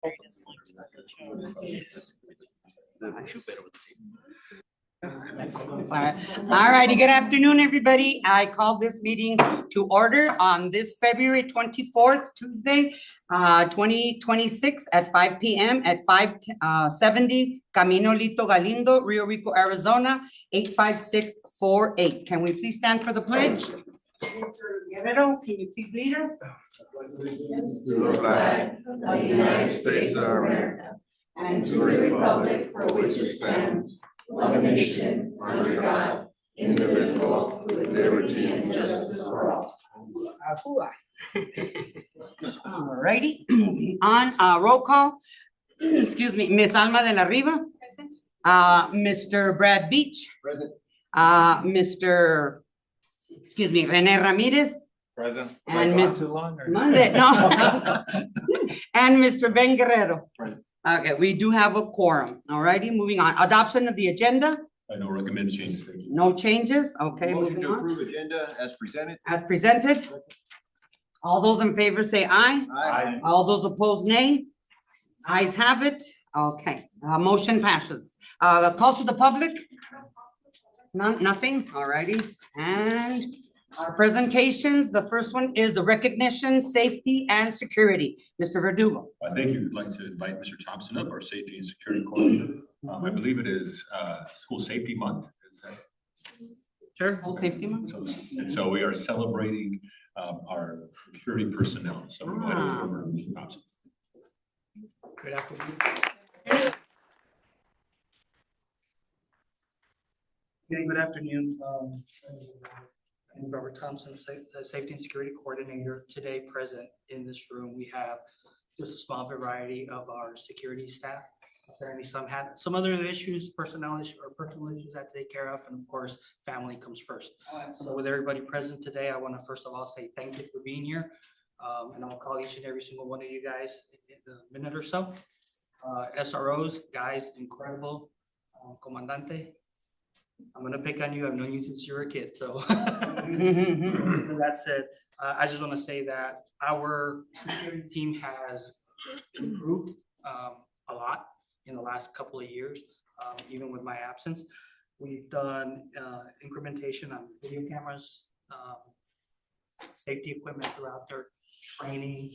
All righty, good afternoon, everybody. I call this meeting to order on this February 24th, Tuesday, 2026 at 5 p.m. at 570 Camino Lito Galindo, Rio Rico, Arizona, 85648. Can we please stand for the pledge? Mr. Guerrero, can you please lead us? To the flag of the United States of America and to the republic for which it stands, one nation, under God, indivisible, with liberty and justice for all. All righty, on roll call, excuse me, Ms. Alma de la Riva. Present. Mr. Brad Beach. Present. Mr. Excuse me, Rene Ramirez. Present. And Too long or? Monday, no. And Mr. Ben Guerrero. Present. Okay, we do have a quorum. All righty, moving on. Adoption of the agenda, I don't recommend changes, thank you. no changes. Okay, Motion moving to on. approve agenda as presented. As presented. All those in favor say aye. Aye. All those opposed, nay. Ayes have it. Okay, motion passes. The call to the public? None, nothing, all righty. And our presentations, the first one is the recognition, safety, and security. Mr. Verdugo. Thank you. I'd like to invite Mr. Thompson up, our safety and security coordinator. I believe it is School Safety Month. Is that- Sure. Whole safety month. So we are celebrating our security personnel. So we're going to over Mr. Thompson. Good afternoon. Good afternoon. I'm Robert Thompson, Safety and Security Coordinator. Today present in this room, we have just a small variety of our security staff. Apparently some had some other issues, personal issues that to take care of, and of course, family comes first. So with everybody present today, I want to first of all say thank you for being here. And I'll call each and every single one of you guys in a minute or so. SROs, guys, incredible. Comandante, I'm gonna pick on you. I've known you since you were a kid, so. With that said, I just want to say that our security team has improved a lot in the last couple of years, even with my absence. We've done incrementation on video cameras, safety equipment throughout their training,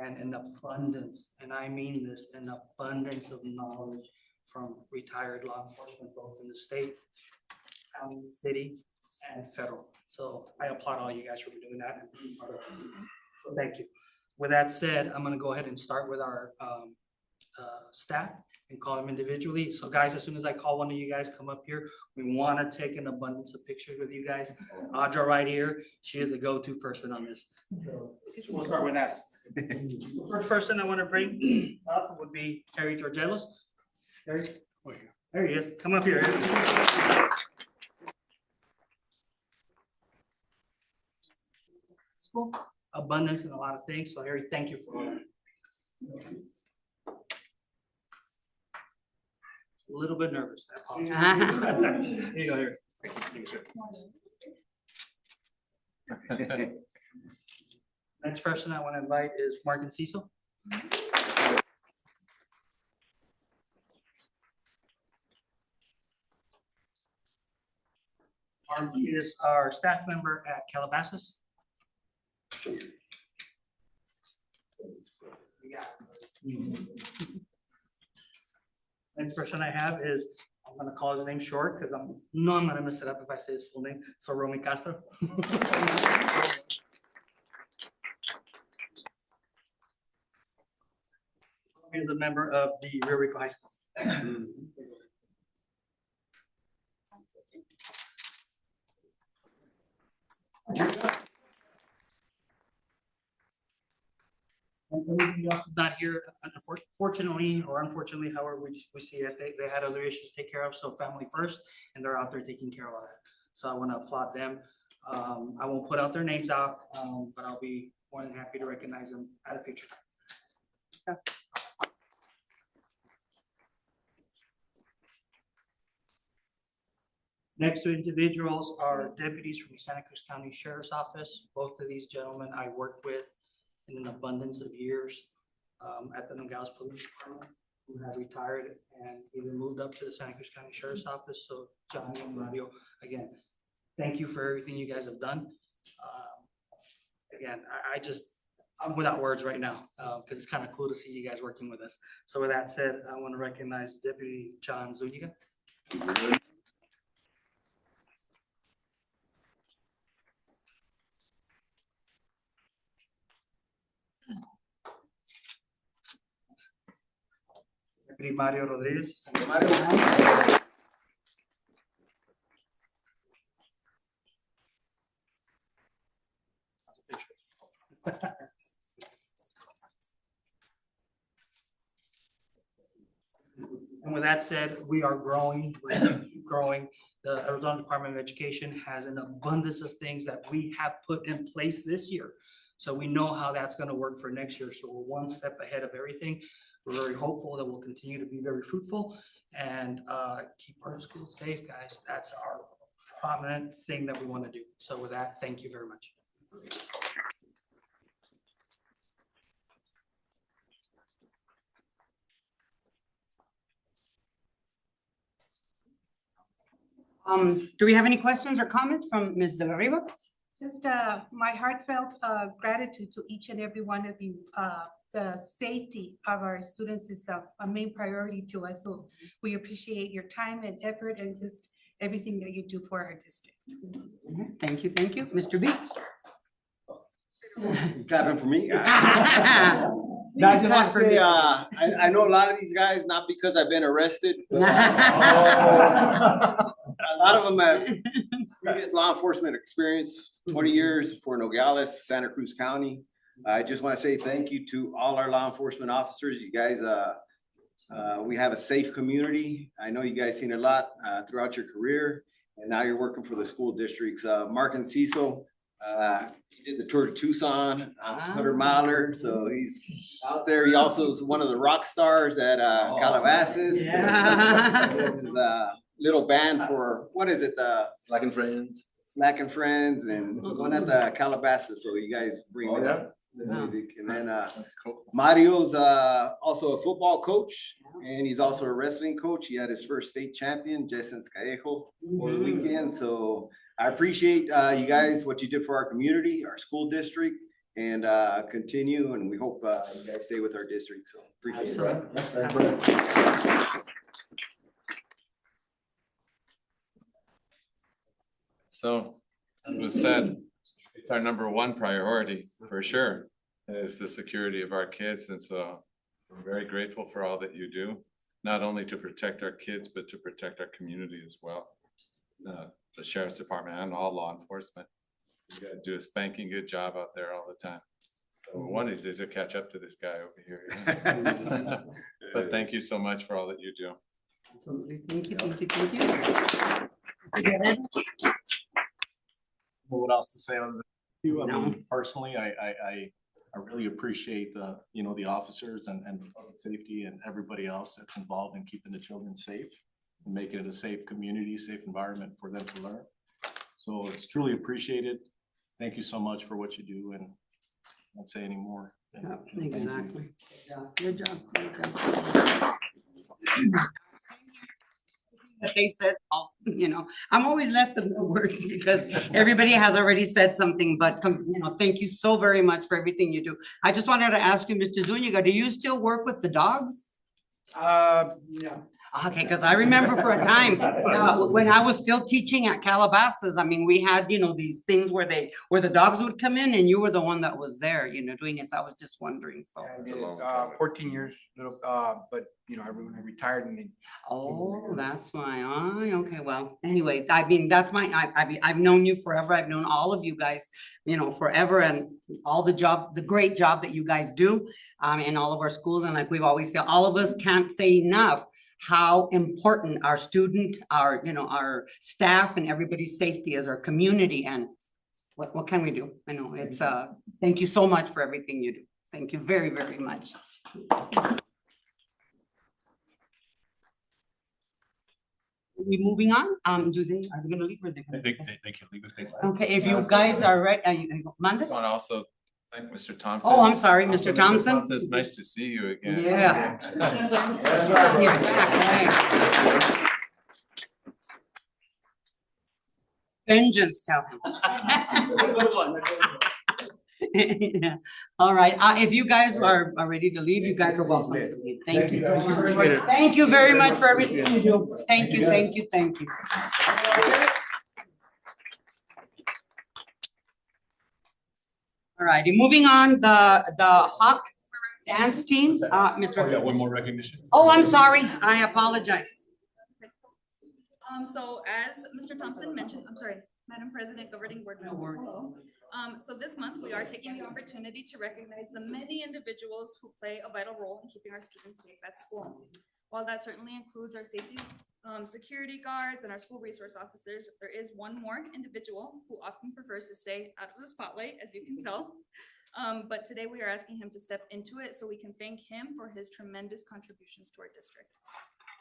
and an abundance, and I mean this, an abundance of knowledge from retired law enforcement, both in the state, county, city, and federal. So I applaud all you guys for doing that and being part of it. So thank you. With that said, I'm gonna go ahead and start with our staff and call them individually. So guys, as soon as I call one of you guys, come up here. We wanna take an abundance of pictures with you guys. Audra right here, she is the go-to person on this. So we'll start with that. The first person I wanna bring up would be Terry Georgelos. Terry, there he is. Come up here. School, abundance in a lot of things. So Harry, thank you for that. A little bit nervous. I apologize. Here you go, Harry. Next person I want to invite is Mark Cecil. Mark is our staff member at Calabasas. Next person I have is, I'm gonna call his name short because I'm gonna mess it up if I say his full name. So Romy Castro. He's a member of the Rio Rico High School. And everybody else is not here, unfortunately, or unfortunately, however we see it, they had other issues to take care of, so family first, and they're out there taking care of all that. So I want to applaud them. I won't put out their names out, but I'll be more than happy to recognize them at a future time. Next two individuals are deputies from the Santa Cruz County Sheriff's Office. Both of these gentlemen I worked with in an abundance of years. at the Nogales Police Department who have retired and either moved up to the Santa Cruz County Sheriff's Office. So Johnny and Mario, again, thank you for everything you guys have done. Again, I'm without words right now, because it's kind of cool to see you guys working with us. So with that said, I want to recognize Deputy John Zuniga. Deputy Mario Rodriguez. And with that said, we are growing, we're gonna keep growing. The Arizona Department of Education has an abundance of things that we have put in place this year. So we know how that's gonna work for next year. So we're one step ahead of everything. We're very hopeful that we'll continue to be very fruitful and keep our schools safe, guys. That's our prominent thing that we want to do. So with that, thank you very much. Do we have any questions or comments from Ms. De La Riva? Just my heartfelt gratitude to each and every one of you. The safety of our students is a main priority to us. So we appreciate your time and effort and just everything that you do for our district. Thank you, thank you. Mr. B. Clapping for me. No, I just want to say, I know a lot of these guys, not because I've been arrested, but a lot of them have previous law enforcement experience, 20 years for Nogales, Santa Cruz County. I just want to say thank you to all our law enforcement officers. You guys, we have a safe community. I know you guys seen a lot throughout your career, and now you're working for the school districts. Mark and Cecil, he did the tour to Tucson, 100 miler, so he's out there. He also is one of the rock stars at Calabasas. Yeah. His little band for, what is it? Slack and Friends. Slack and Friends, and one at the Calabasas, so you guys bring the music. And then That's cool. Mario's also a football coach, and he's also a wrestling coach. He had his first state champion, Jason Callejo, over the weekend. So I appreciate you guys, what you did for our community, our school district, and continue. And we hope you guys stay with our district. So appreciate it. So, as was said, it's our number one priority for sure, is the security of our kids. And so we're very grateful for all that you do, not only to protect our kids, but to protect our community as well. The Sheriff's Department and all law enforcement. You gotta do a spanking good job out there all the time. So one of these days they'll catch up to this guy over here. But thank you so much for all that you do. Absolutely. Thank you, thank you, thank you. What else to say other than you? I No. mean, personally, I really appreciate the, you know, the officers and public safety and everybody else that's involved in keeping the children safe and making it a safe community, safe environment for them to learn. So it's truly appreciated. Thank you so much for what you do, and I won't say any more. Yeah, Thank you. exactly. Good job. Good job. That they said, you know, I'm always left with no words because everybody has already said something, but you know, thank you so very much for everything you do. I just wanted to ask you, Mr. Zuniga, do you still work with the dogs? No. Okay, because I remember for a time, when I was still teaching at Calabasas, I mean, we had, you know, these things where the dogs would come in and you were the one that was there, you know, doing it. So I was just wondering, so. I did it, 14 years, but you know, I retired and then. Oh, that's why, okay, well, anyway, I mean, that's I've known you forever, I've known all of you guys, you know, forever, and all the great job that you guys do, in all of our schools, and like we've always said, all of us can't say enough how important our student, our, you know, our staff and everybody's safety is, our community, and what can we do? I know, it's, thank you so much for everything you do, thank you very, very much. We moving on? Are they gonna leave or they? They can leave if they like. Okay, if you guys are ready, Manda? I want to also Thank Mr. Thompson. Oh, I'm sorry, Mr. Thompson. It's nice to see you again. Yeah. He's back, hey. Vengeance, tell him. Yeah. All right, if you guys are ready to leave, you guys are welcome to leave. Thank you. Thank you very much for everything you do. Thank you, thank you, thank you. All righty, moving on, the Hawk dance team, Oh, yeah, Mr. one more recognition. Oh, I'm sorry, I apologize. So as Mr. Thompson mentioned, I'm sorry, Madam President, Governing Board members. Hello. So this month, we are taking the opportunity to recognize the many individuals who play a vital role in keeping our students safe at school. While that certainly includes our safety, security guards and our school resource officers, there is one more individual who often prefers to stay out of the spotlight, as you can tell. But today we are asking him to step into it so we can thank him for his tremendous contributions to our district.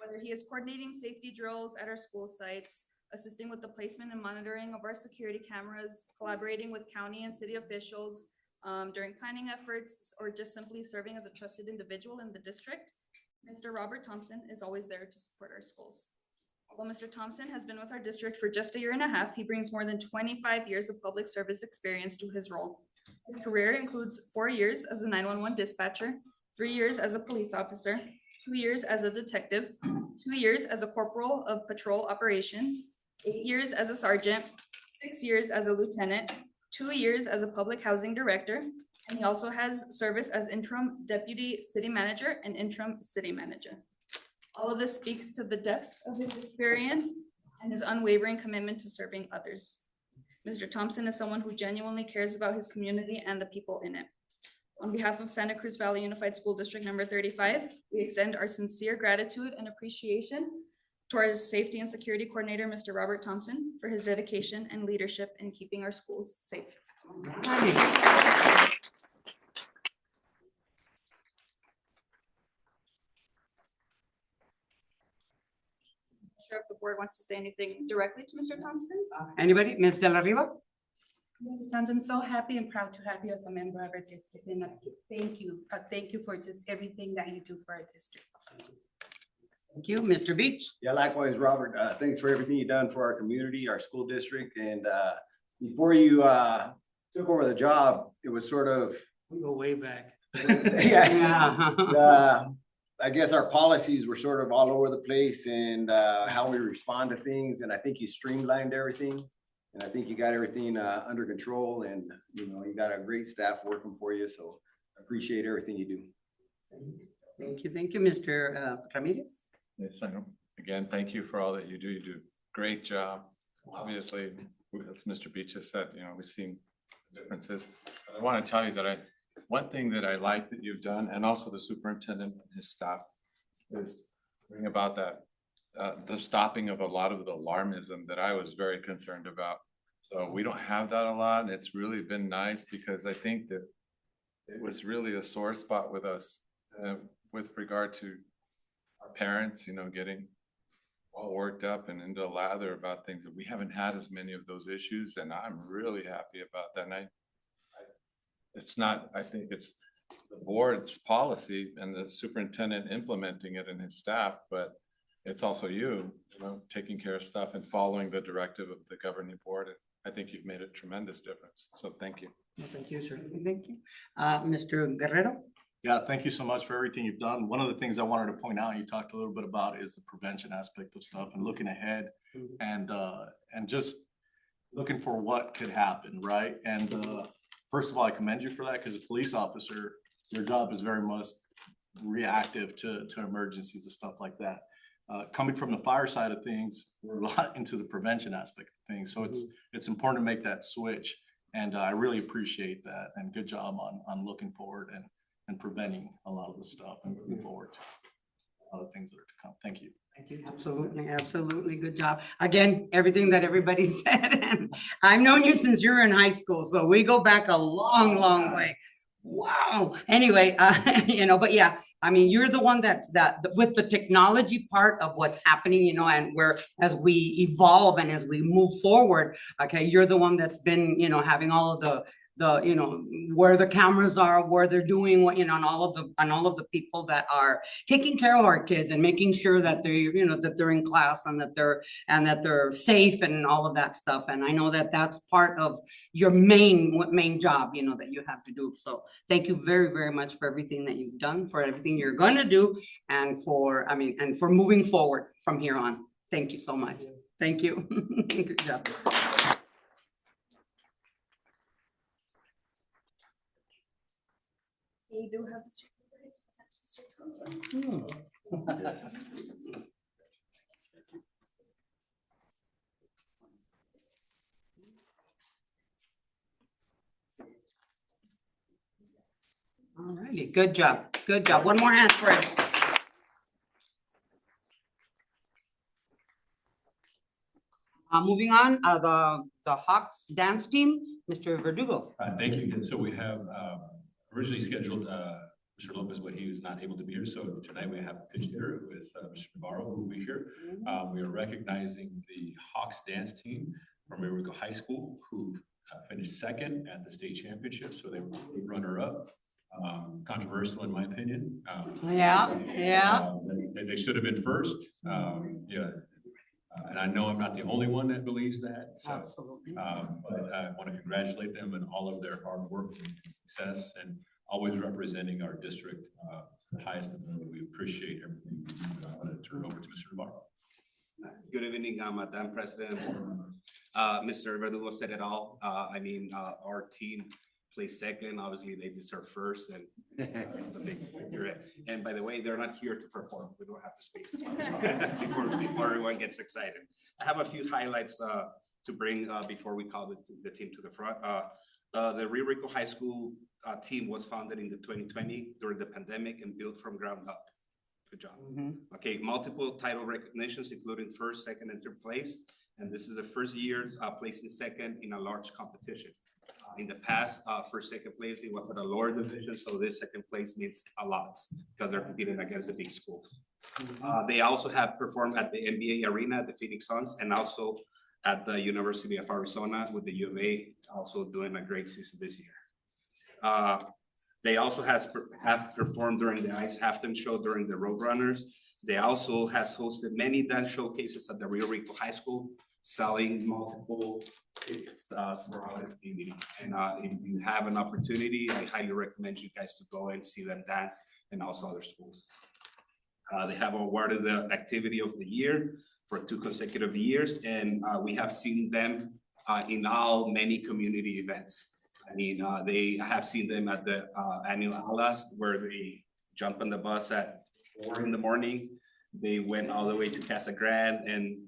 Whether he is coordinating safety drills at our school sites, assisting with the placement and monitoring of our security cameras, collaborating with county and city officials during planning efforts, or just simply serving as a trusted individual in the district, Mr. Robert Thompson is always there to support our schools. Although Mr. Thompson has been with our district for just a year and a half, he brings more than 25 years of public service experience to his role. His career includes 4 years as a 911 dispatcher, 3 years as a police officer, 2 years as a detective, 2 years as a corporal of patrol operations, 8 years as a sergeant, 6 years as a lieutenant, 2 years as a public housing director, and he also has service as interim deputy city manager and interim city manager. All of this speaks to the depth of his experience and his unwavering commitment to serving others. Mr. Thompson is someone who genuinely cares about his community and the people in it. On behalf of Santa Cruz Valley Unified School District number 35, we extend our sincere gratitude and appreciation to our safety and security coordinator, Mr. Robert Thompson, for his dedication and leadership in keeping our schools safe. Sure if the board wants to say anything directly to Mr. Thompson. Anybody? Ms. De La Riva? Mr. Thompson, I'm so happy and proud to have you as a member of our district, and thank you for just everything that you do for our district. Thank you. Mr. Beach? Yeah, likewise, Robert, thanks for everything you've done for our community, our school district, and before you took over the job, it was sort of, We go way back. Yeah. I guess our policies were sort of all over the place and how we respond to things, and I think you streamlined everything. And I think you got everything under control, and you know, you got a great staff working for you, so I appreciate everything you do. Thank you, Mr. Ramirez. Yes, I know. Again, thank you for all that you do. You do a great job. Obviously, as Mr. Beach has said, you know, we've seen differences. I want to tell you that one thing that I like that you've done, and also the superintendent and his staff, is bring about that the stopping of a lot of the alarmism that I was very concerned about. So we don't have that a lot, and it's really been nice because I think that it was really a sore spot with us with regard to our parents, you know, getting all worked up and into a lather about things that we haven't had as many of those issues, and I'm really happy about that. And I think it's the board's policy and the superintendent implementing it and his staff, but it's also you know, taking care of stuff and following the directive of the governing board. And I think you've made a tremendous difference. So thank you. Thank you, sir. Thank you. Mr. Guerrero? Yeah, thank you so much for everything you've done. One of the things I wanted to point out, you talked a little bit about, is the prevention aspect of stuff and looking ahead and just looking for what could happen, right? And first of all, I commend you for that, because a police officer, your job is very much reactive to emergencies and stuff like that. Coming from the fire side of things, we're a lot into the prevention aspect of things. So it's important to make that switch. And I really appreciate that, and good job on looking forward and preventing a lot of the stuff and moving forward to a lot of things that are to come. Thank you. Thank you. Absolutely. Good job. Again, everything that everybody said. And I've known you since you were in high school, so we go back a long, long way. Wow. Anyway, you know, but yeah, I mean, you're the one that with the technology part of what's happening, you know, and where as we evolve and as we move forward, okay, you're the one that's been, you know, having all of you know, where the cameras are, where they're doing what, you know, and all of the people that are taking care of our kids and making sure that they're, you know, that they're in class and that they're safe and all of that stuff. And I know that that's part of your main job, you know, that you have to do. So thank you very, very much for everything that you've done, for everything you're gonna do, and for, and for moving forward from here on. Thank you so much. Thank you. Good job. We do have Mr. Thompson. All righty, good job, good job. One more hand for it. Moving on, the Hawks dance team, Mr. Verdugo. Thank you. And so we have originally scheduled Mr. Lopez, but he was not able to be here. So tonight we have a pitch hitter with Mr. Navarro, who will be here. We are recognizing the Hawks dance team from Rio Rico High School, who finished second at the state championship. So they were runner-up. Controversial in my opinion. Yeah. They should have been first. Yeah. And I know I'm not the only one that believes that. So, Absolutely. but I want to congratulate them and all of their hard work and success, and always representing our district the highest ability. We appreciate everything. I'm going to turn it over to Mr. Navarro. Good evening, Madam President. Mr. Verdugo said it all. Our team placed second. Obviously, they deserve first, and the big victory. And by the way, they're not here to perform. We don't have the space before everyone gets excited. I have a few highlights to bring before we call the team to the front. The Rio Rico High School team was founded in the 2020 during the pandemic and built from ground up. Good job. Okay, multiple title recognitions, including first, second, and third place. And this is the first year placing second in a large competition. In the past, first, second place, it was at a lower division, so this second place means a lot because they're competing against the big schools. They also have performed at the NBA arena at the Phoenix Suns and also at the University of Arizona with the U of A, also doing a great season this year. They also have performed during the Ice Halftime Show during the Roadrunners. They also has hosted many dance showcases at the Rio Rico High School, selling multiple tickets for our community. And if you have an opportunity, I highly recommend you guys to go and see them dance and also other schools. They have awarded the Activity of the Year for 2 consecutive years, and we have seen them in many community events. I have seen them at the annual Alas, where they jump on the bus at 4 in the morning. They went all the way to Casa Grande, and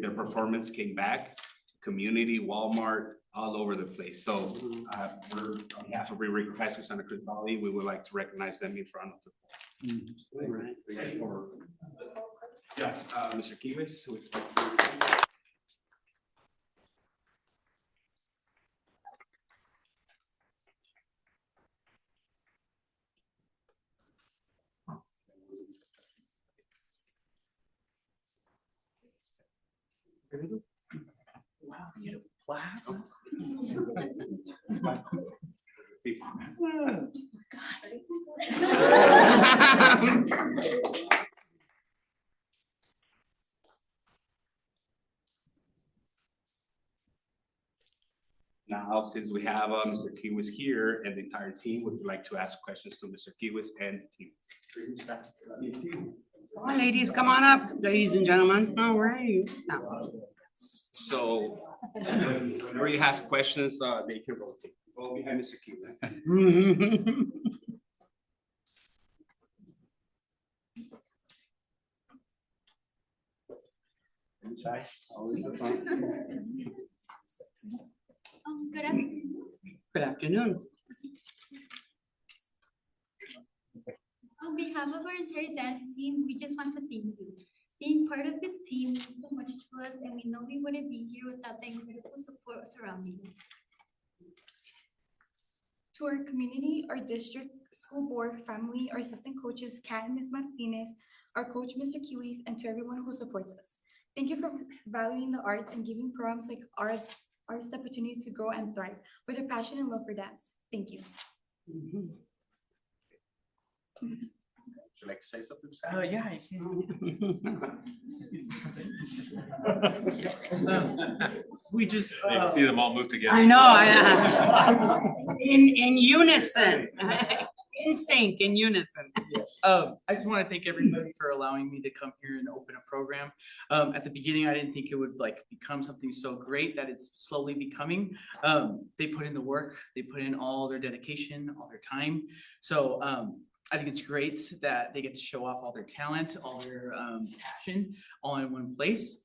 their performance came back. Community, Walmart, all over the place. So we're on behalf of Rio Rico High School Santa Cruz Valley, we would like to recognize them in front of the Mr. Kiwis. Wow, you get a plaque? Now, since we have Mr. Kiwis here and the entire team, would you like to ask questions to Mr. Kiwis and the team? Come on, ladies, come on up, ladies and gentlemen. All right. So, whenever you have questions, they can rotate. Go behind Mr. Kiwis. Good afternoon. Good afternoon. On behalf of our entire dance team, we just want to thank you. Being part of this team means so much to us, and we know we wouldn't be here without the incredible support surrounding us. To our community, our district, school board, family, our assistant coaches, Kat and Ms. Martinez, our coach, Mr. Kiwis, and to everyone who supports us. Thank you for valuing the arts and giving programs like art artists the opportunity to grow and thrive with their passion and love for dance. Thank you. Would you like to say something? Yeah, I we just, You see them all move together. I know, in unison, in sync, in unison. yes, I just want to thank everybody for allowing me to come here and open a program. At the beginning, I didn't think it would like become something so great that it's slowly becoming. They put in the work, they put in all their dedication, all their time. So, I think it's great that they get to show off all their talent, all their passion, all in one place.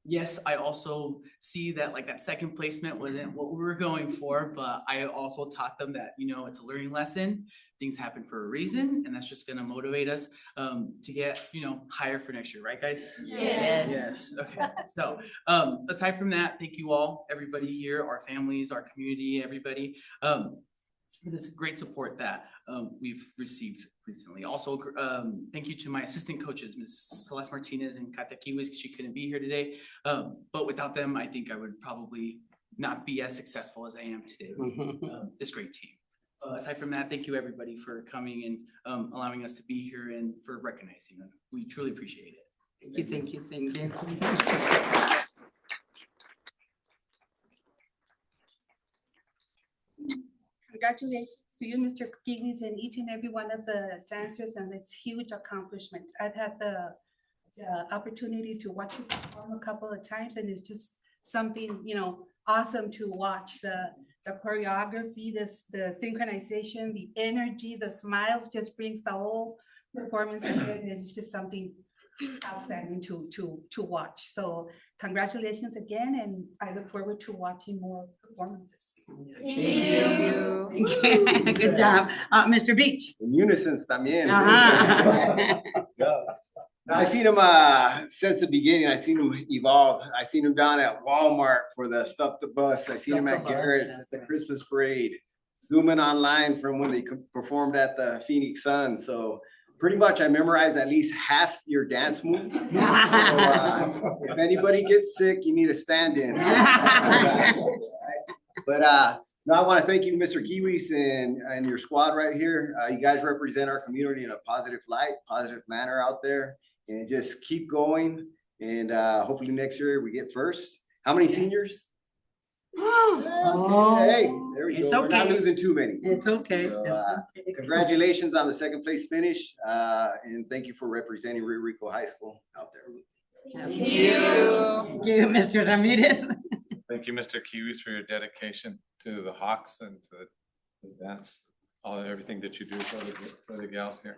Yes, I also see that like that second placement wasn't what we were going for, but I also taught them that, you know, it's a learning lesson. Things happen for a reason, and that's just gonna motivate us to get, you know, higher for next year, right, guys? Yes. Yes, okay. So aside from that, thank you all, everybody here, our families, our community, everybody. For this great support that we've received recently. Also, thank you to my assistant coaches, Ms. Celeste Martinez and Katia Kiwis. She couldn't be here today, but without them, I think I would probably not be as successful as I am today with this great team. Aside from that, thank you everybody for coming and allowing us to be here and for recognizing them. We truly appreciate it. Thank you, thank you. Congratulations to you, Mr. Kiwis, and each and every one of the dancers on this huge accomplishment. I've had the opportunity to watch you perform a couple of times, and it's just something, you know, awesome to watch. The choreography, the synchronization, the energy, the smiles just brings the whole performance together. It's just something outstanding to watch. So congratulations again, and I look forward to watching more performances. Thank you. Good job. Mr. Beach. In unison también. Uh-huh. I seen him since the beginning. I seen him evolve. I seen him down at Walmart for the Stuff the Bus. I seen him at Garrett's at the Christmas parade. Zooming online from when they performed at the Phoenix Suns. So pretty much I memorized at least half your dance moves. So, if anybody gets sick, you need a stand-in. But no, I want to thank you, Mr. Kiwis, and your squad right here. You guys represent our community in a positive light, positive manner out there, and just keep going. And hopefully next year we get first. How many seniors? Oh, Hey, there we it's go. We're not okay. losing too many. It's okay. So, It's okay. Congratulations on the second place finish, and thank you for representing Rio Rico High School out there. Thank you. Thank you, Mr. Ramirez. Thank you, Mr. Kiwis, for your dedication to the Hawks and to the dance, everything that you do for the gals here.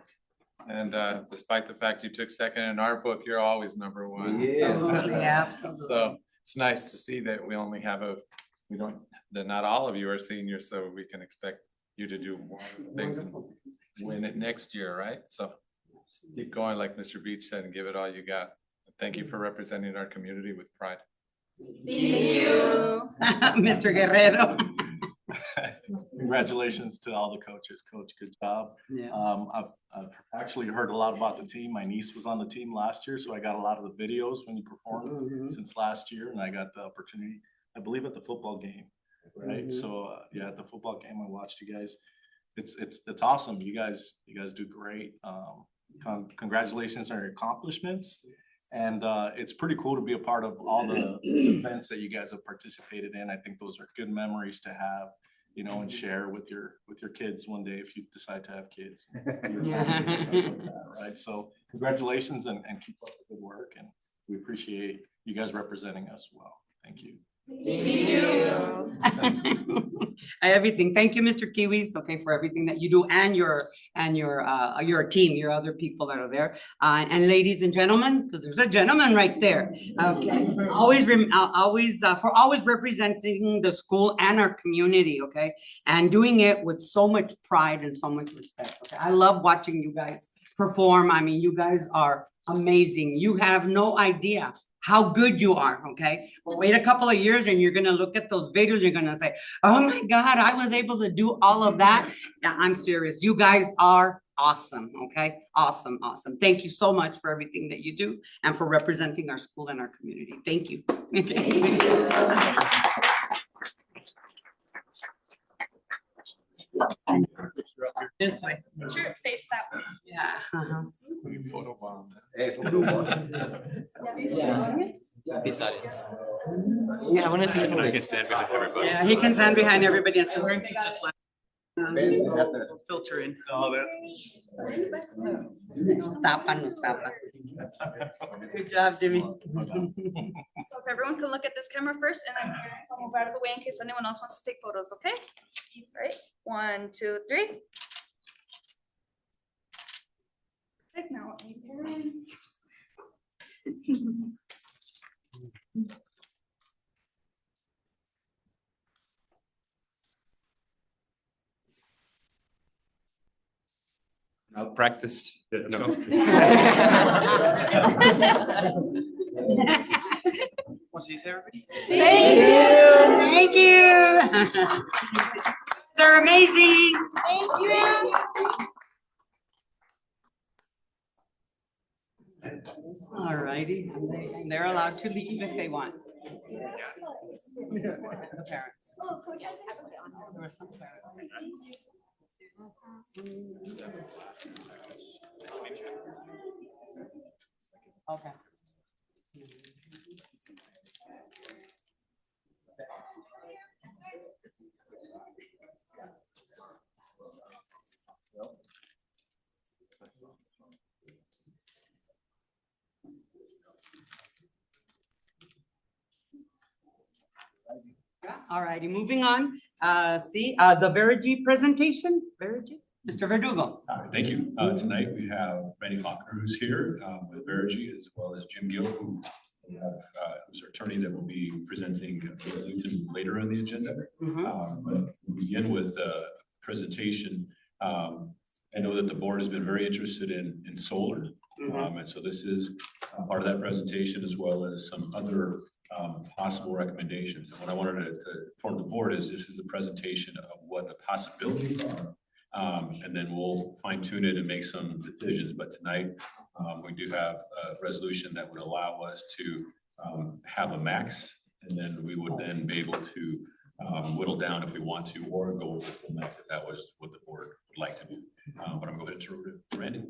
And despite the fact you took second in our book, you're always number one. Yeah. Absolutely, absolutely. So it's nice to see that we only have that not all of you are seniors, so we can expect you to do more things and win it next year, right? So keep going, like Mr. Beach said, and give it all you got. Thank you for representing our community with pride. Thank you. Mr. Guerrero. Congratulations to all the coaches. Coach, good job. Yeah. I've actually heard a lot about the team. My niece was on the team last year, so I got a lot of the videos when you performed since last year, and I got the opportunity, I believe, at the football game, right? So yeah, at the football game, I watched you guys. It's awesome. You guys do great. Congratulations on your accomplishments. And it's pretty cool to be a part of all the events that you guys have participated in. I think those are good memories to have, you know, and share with your kids one day if you decide to have kids. Right. So congratulations and keep up the good work. And we appreciate you guys representing us well. Thank you. Thank you. Everything. Thank you, Mr. Kiwis, okay, for everything that you do and your team, your other people that are there. And ladies and gentlemen, because there's a gentleman right there. Okay, always for always representing the school and our community, okay? And doing it with so much pride and so much respect. Okay, I love watching you guys perform. I mean, you guys are amazing. You have no idea how good you are, okay? Well, wait a couple of years and you're gonna look at those videos, you're gonna say, oh my God, I was able to do all of that. Yeah, I'm serious. You guys are awesome, okay? Awesome, awesome. Thank you so much for everything that you do and for representing our school and our community. Thank you. This way. Sure, face that way. Yeah. uh-huh. Hey, Yeah, I want to see someone who can stand behind everybody. Yeah, he can stand behind everybody and still. Filter in. Nos tapan, nos tapan. Good job, Jimmy. So if everyone can look at this camera first and then I'll move out of the way in case anyone else wants to take photos, okay? Right, 1, 2, 3. Perfect, now Now practice. Yeah, let's No. go. Want to see everybody? Thank you. They're amazing. Thank you. All righty, and they're allowed to leave if they want. The parents. There were some parents. Okay. All righty, moving on. The Verigy presentation, Verigy, Mr. Verdugo. Thank you. Tonight we have Randy Faulkner, who's here with Verigy, as well as Jim Gill, who we have, who's our attorney that will be presenting a resolution later on the agenda. But we'll begin with a presentation. I know that the board has been very interested in solar. And so this is part of that presentation, as well as some other possible recommendations. And what I wanted to inform the board is this is a presentation of what the possibilities are. And then we'll fine tune it and make some decisions. But tonight, we do have a resolution that would allow us to have a max. And then we would then be able to whittle down if we want to, or go with the full max if that was what the board would like to do. But I'm going to turn it to Randy.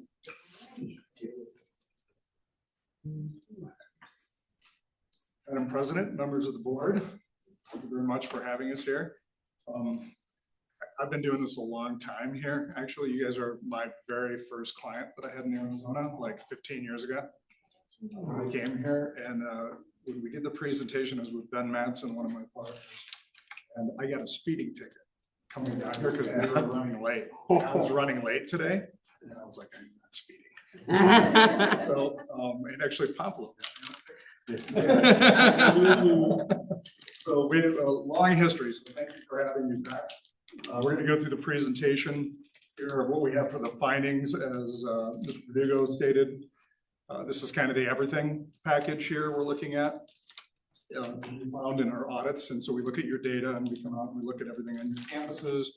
Madam President, members of the board, thank you very much for having us here. I've been doing this a long time here. Actually, you guys are my very first client that I had in Arizona, like 15 years ago. When I came here, and when we did the presentation, it was with Ben Madsen, one of my partners, and I got a speeding ticket coming down here because we were running late. I was running late today, and I was like, I'm not speeding. So, and actually Pablo. So we have a long history, so thank you for having me back. We're going to go through the presentation here of what we have for the findings, as Mr. Verdugo stated. This is kind of the everything package here we're looking at. We found in our audits, and so we look at your data and we come out and we look at everything on your campuses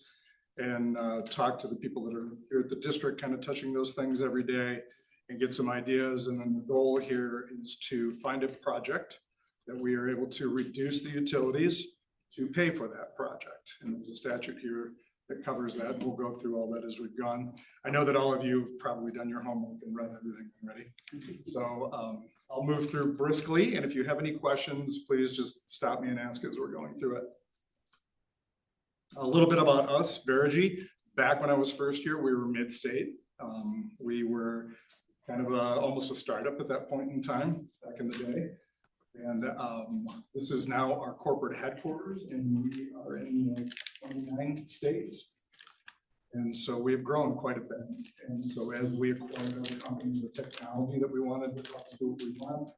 and talk to the people that are here at the district, kind of touching those things every day, and get some ideas. And then the goal here is to find a project that we are able to reduce the utilities to pay for that project. And there's a statute here that covers that. We'll go through all that as we've gone. I know that all of you have probably done your homework and read everything already. So I'll move through briskly. And if you have any questions, please just stop me and ask as we're going through it. A little bit about us, Verigy. Back when I was first here, we were mid-state. We were kind of almost a startup at that point in time, back in the day. And this is now our corporate headquarters, and we are in 29 states. And so we've grown quite a bit. And so as we acquired other companies with technology that we wanted to do what we want,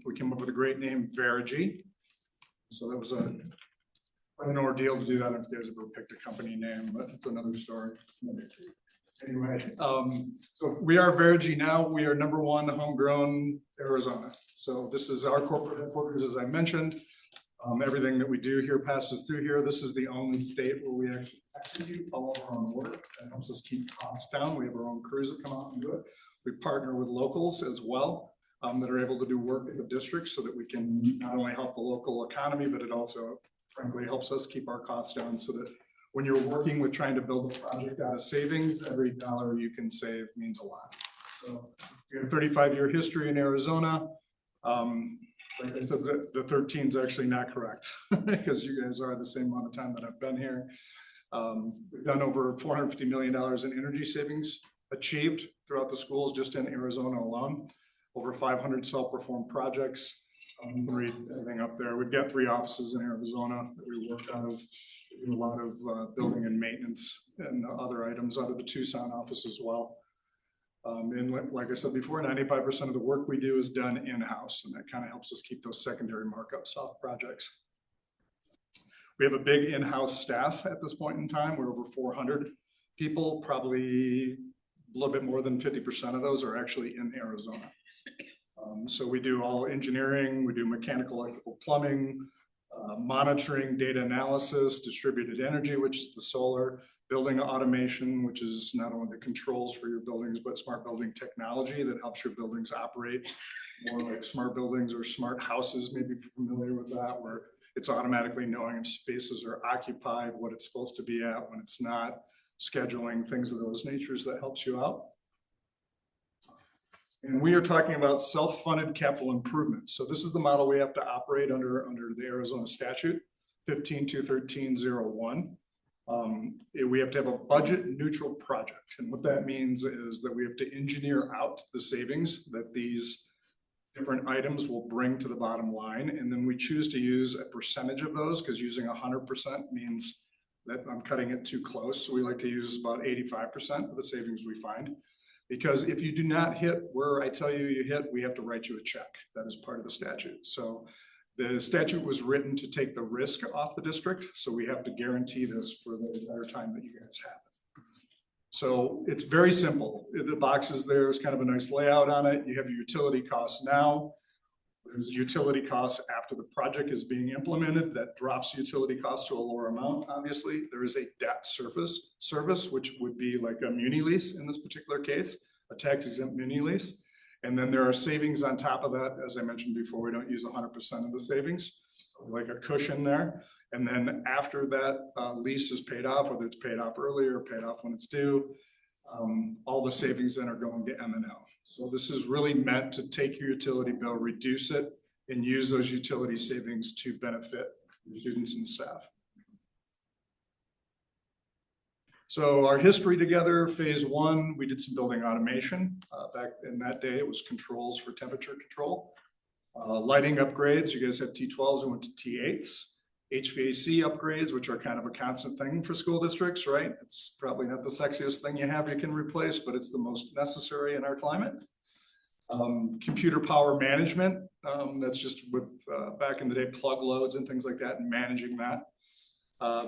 we came up with a great name, Verigy. So that was quite an ordeal to do that. If you guys ever picked a company name, but it's another story. Anyway, so we are Verigy now. We are #1 homegrown Arizona. So this is our corporate headquarters, as I mentioned. Everything that we do here passes through here. This is the only state where we actually execute all of our own work. That helps us keep costs down. We have our own crews that come out and do it. We partner with locals as well that are able to do work in the district so that we can not only help the local economy, but it also frankly helps us keep our costs down so that when you're working with trying to build a project out of savings, every dollar you can save means a lot. So we have 35-year history in Arizona. Like I said, the 13 is actually not correct because you guys are the same amount of time that I've been here. We've done over $450 million in energy savings achieved throughout the schools just in Arizona alone. Over 500 self-performed projects. You can read everything up there. We've got 3 offices in Arizona that we work out of. We do a lot of building and maintenance and other items out of the Tucson office as well. And like I said before, 95% of the work we do is done in-house, and that kind of helps us keep those secondary markups off projects. We have a big in-house staff at this point in time. We're over 400 people, probably a little bit more than 50% of those are actually in Arizona. So we do all engineering, we do mechanical, electrical, plumbing, monitoring, data analysis, distributed energy, which is the solar, building automation, which is not only the controls for your buildings, but smart building technology that helps your buildings operate more like smart buildings or smart houses. Maybe you're familiar with that, where it's automatically knowing if spaces are occupied, what it's supposed to be at when it's not, scheduling, things of those natures that helps you out. And we are talking about self-funded capital improvements. So this is the model we have to operate under the Arizona statute, 15-213-01. We have to have a budget neutral project. And what that means is that we have to engineer out the savings that these different items will bring to the bottom line. And then we choose to use a percentage of those, because using 100% means that I'm cutting it too close. So we like to use about 85% of the savings we find. Because if you do not hit where I tell you you hit, we have to write you a check. That is part of the statute. So the statute was written to take the risk off the district. So we have to guarantee this for the entire time that you guys have it. So it's very simple. The boxes there is kind of a nice layout on it. You have your utility costs now. There's utility costs after the project is being implemented. That drops utility costs to a lower amount, obviously. There is a debt service, which would be like a muni lease in this particular case, a tax exempt muni lease. And then there are savings on top of that. As I mentioned before, we don't use 100% of the savings, like a cushion there. And then after that lease is paid off, whether it's paid off early or paid off when it's due, all the savings then are going to M&L. So this is really meant to take your utility bill, reduce it, and use those utility savings to benefit your students and staff. So our history together, phase 1, we did some building automation. Back in that day, it was controls for temperature control. Lighting upgrades, you guys had T12s and went to T8s. HVAC upgrades, which are kind of a constant thing for school districts, right? It's probably not the sexiest thing you can replace, but it's the most necessary in our climate. Computer power management, that's just with back in the day, plug loads and things like that, and managing that.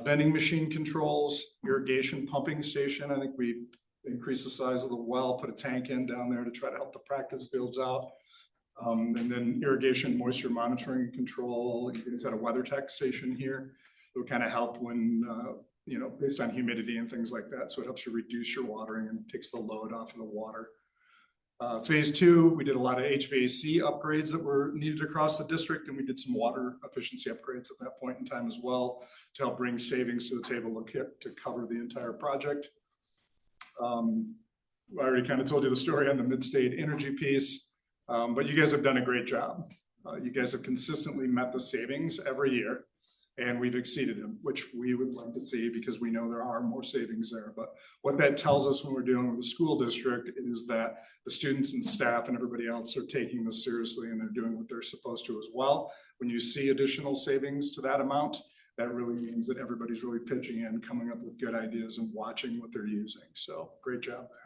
Vending machine controls, irrigation pumping station. I think we increased the size of the well, put a tank in down there to try to help the practice fields out. And then irrigation moisture monitoring and control. You guys had a weather tech station here. It would kind of help when, based on humidity and things like that. So it helps you reduce your watering and takes the load off of the water. Phase 2, we did a lot of HVAC upgrades that were needed across the district, and we did some water efficiency upgrades at that point in time as well to help bring savings to the table to cover the entire project. I already kind of told you the story on the mid-state energy piece. But you guys have done a great job. You guys have consistently met the savings every year, and we've exceeded them, which we would like to see because we know there are more savings there. But what that tells us when we're dealing with the school district is that the students and staff and everybody else are taking this seriously, and they're doing what they're supposed to as well. When you see additional savings to that amount, that really means that everybody's really pitching in, coming up with good ideas and watching what they're using. So great job there.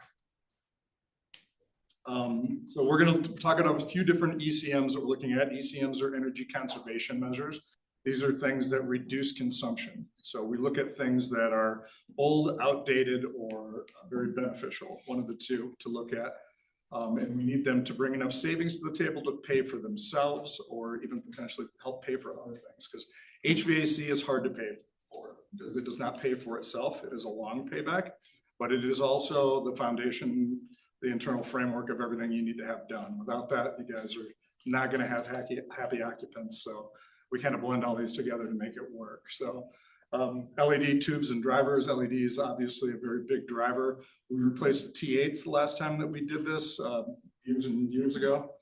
So we're going to talk about a few different ECMs that we're looking at. ECMs are energy conservation measures. These are things that reduce consumption. So we look at things that are old, outdated, or very beneficial, one of the two to look at. And we need them to bring enough savings to the table to pay for themselves or even potentially help pay for other things. Because HVAC is hard to pay for because it does not pay for itself. It is a long payback, but it is also the foundation, the internal framework of everything you need to have done. Without that, you guys are not going to have happy occupants. So we kind of blend all these together to make it work. So LED tubes and drivers. LED is obviously a very big driver. We replaced the T8s the last time that we did this, years and years ago.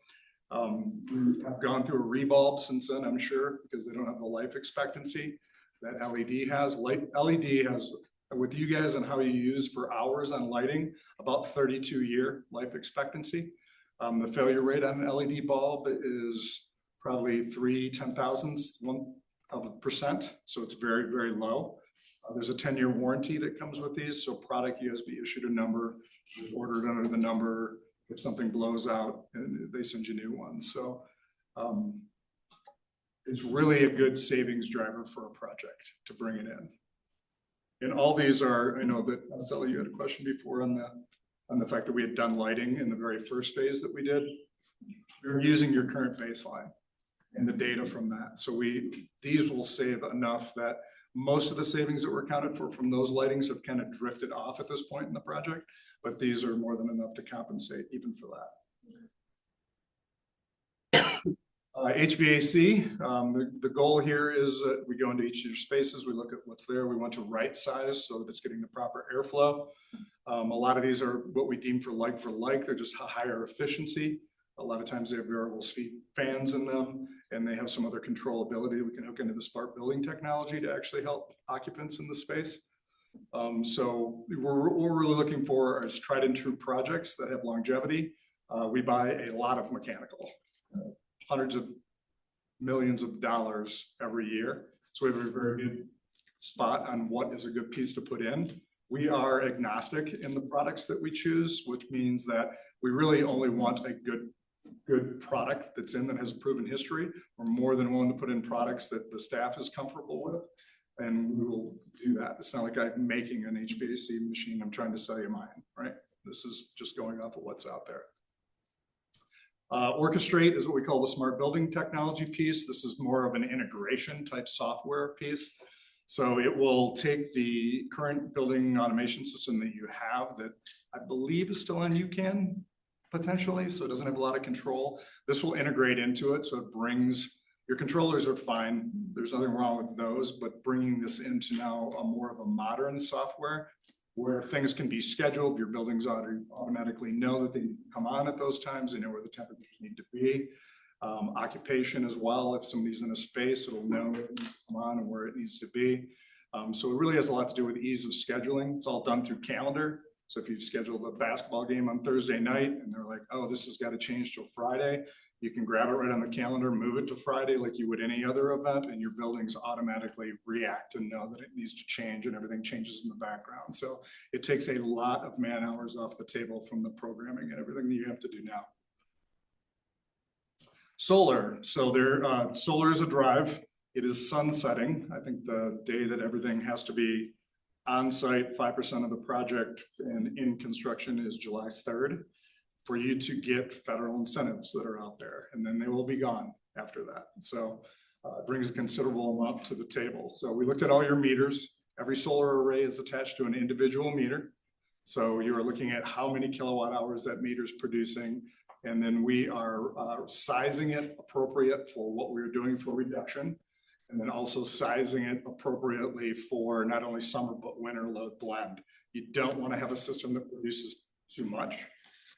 We have gone through a rebulb since then, I'm sure, because they don't have the life expectancy that LED has. LED has, with you guys and how you use for hours on lighting, about 32-year life expectancy. The failure rate on an LED bulb is probably 0.3%, so it's very, very low. There's a 10-year warranty that comes with these, so product USB issued a number, you've ordered under the number. If something blows out, and they send you new ones. So it's really a good savings driver for a project to bring it in. And all these are, I know that Sally, you had a question before on the fact that we had done lighting in the very first phase that we did. We're using your current baseline and the data from that. So these will save enough that most of the savings that were accounted for from those lightings have kind of drifted off at this point in the project, but these are more than enough to compensate even for that. HVAC, the goal here is that we go into each of your spaces, we look at what's there, we want to right size so that it's getting the proper airflow. A lot of these are what we deem for like, they're just higher efficiency. A lot of times they have variable speed fans in them, and they have some other controllability. We can hook into the smart building technology to actually help occupants in the space. So what we're really looking for is tried and true projects that have longevity. We buy a lot of mechanical, hundreds of millions of dollars every year. So we have a very good spot on what is a good piece to put in. We are agnostic in the products that we choose, which means that we really only want a good product that's in that has a proven history. We're more than willing to put in products that the staff is comfortable with, and we will do that. It's not like I'm making an HVAC machine, I'm trying to sell you mine, right? This is just going off of what's out there. Orchestrate is what we call the smart building technology piece. This is more of an integration type software piece. So it will take the current building automation system that you have that I believe is still on UCAN potentially, so it doesn't have a lot of control. This will integrate into it, so it brings, your controllers are fine, there's nothing wrong with those, but bringing this into now a more of a modern software where things can be scheduled, your buildings automatically know that they come on at those times, they know where the temperatures need to be. Occupation as well, if somebody's in a space, it'll know it needs to come on and where it needs to be. So it really has a lot to do with ease of scheduling. It's all done through calendar. So if you've scheduled a basketball game on Thursday night and they're like, oh, this has got to change till Friday, you can grab it right on the calendar, move it to Friday like you would any other event, and your buildings automatically react and know that it needs to change, and everything changes in the background. So it takes a lot of man hours off the table from the programming and everything that you have to do now. Solar, so solar is a drive. It is sunsetting. I think the day that everything has to be on site, 5% of the project and in construction is July 3rd for you to get federal incentives that are out there, and then they will be gone after that. So it brings a considerable amount to the table. So we looked at all your meters. Every solar array is attached to an individual meter. So you're looking at how many kilowatt hours that meter is producing, and then we are sizing it appropriate for what we're doing for reduction. And then also sizing it appropriately for not only summer, but winter load blend. You don't want to have a system that produces too much,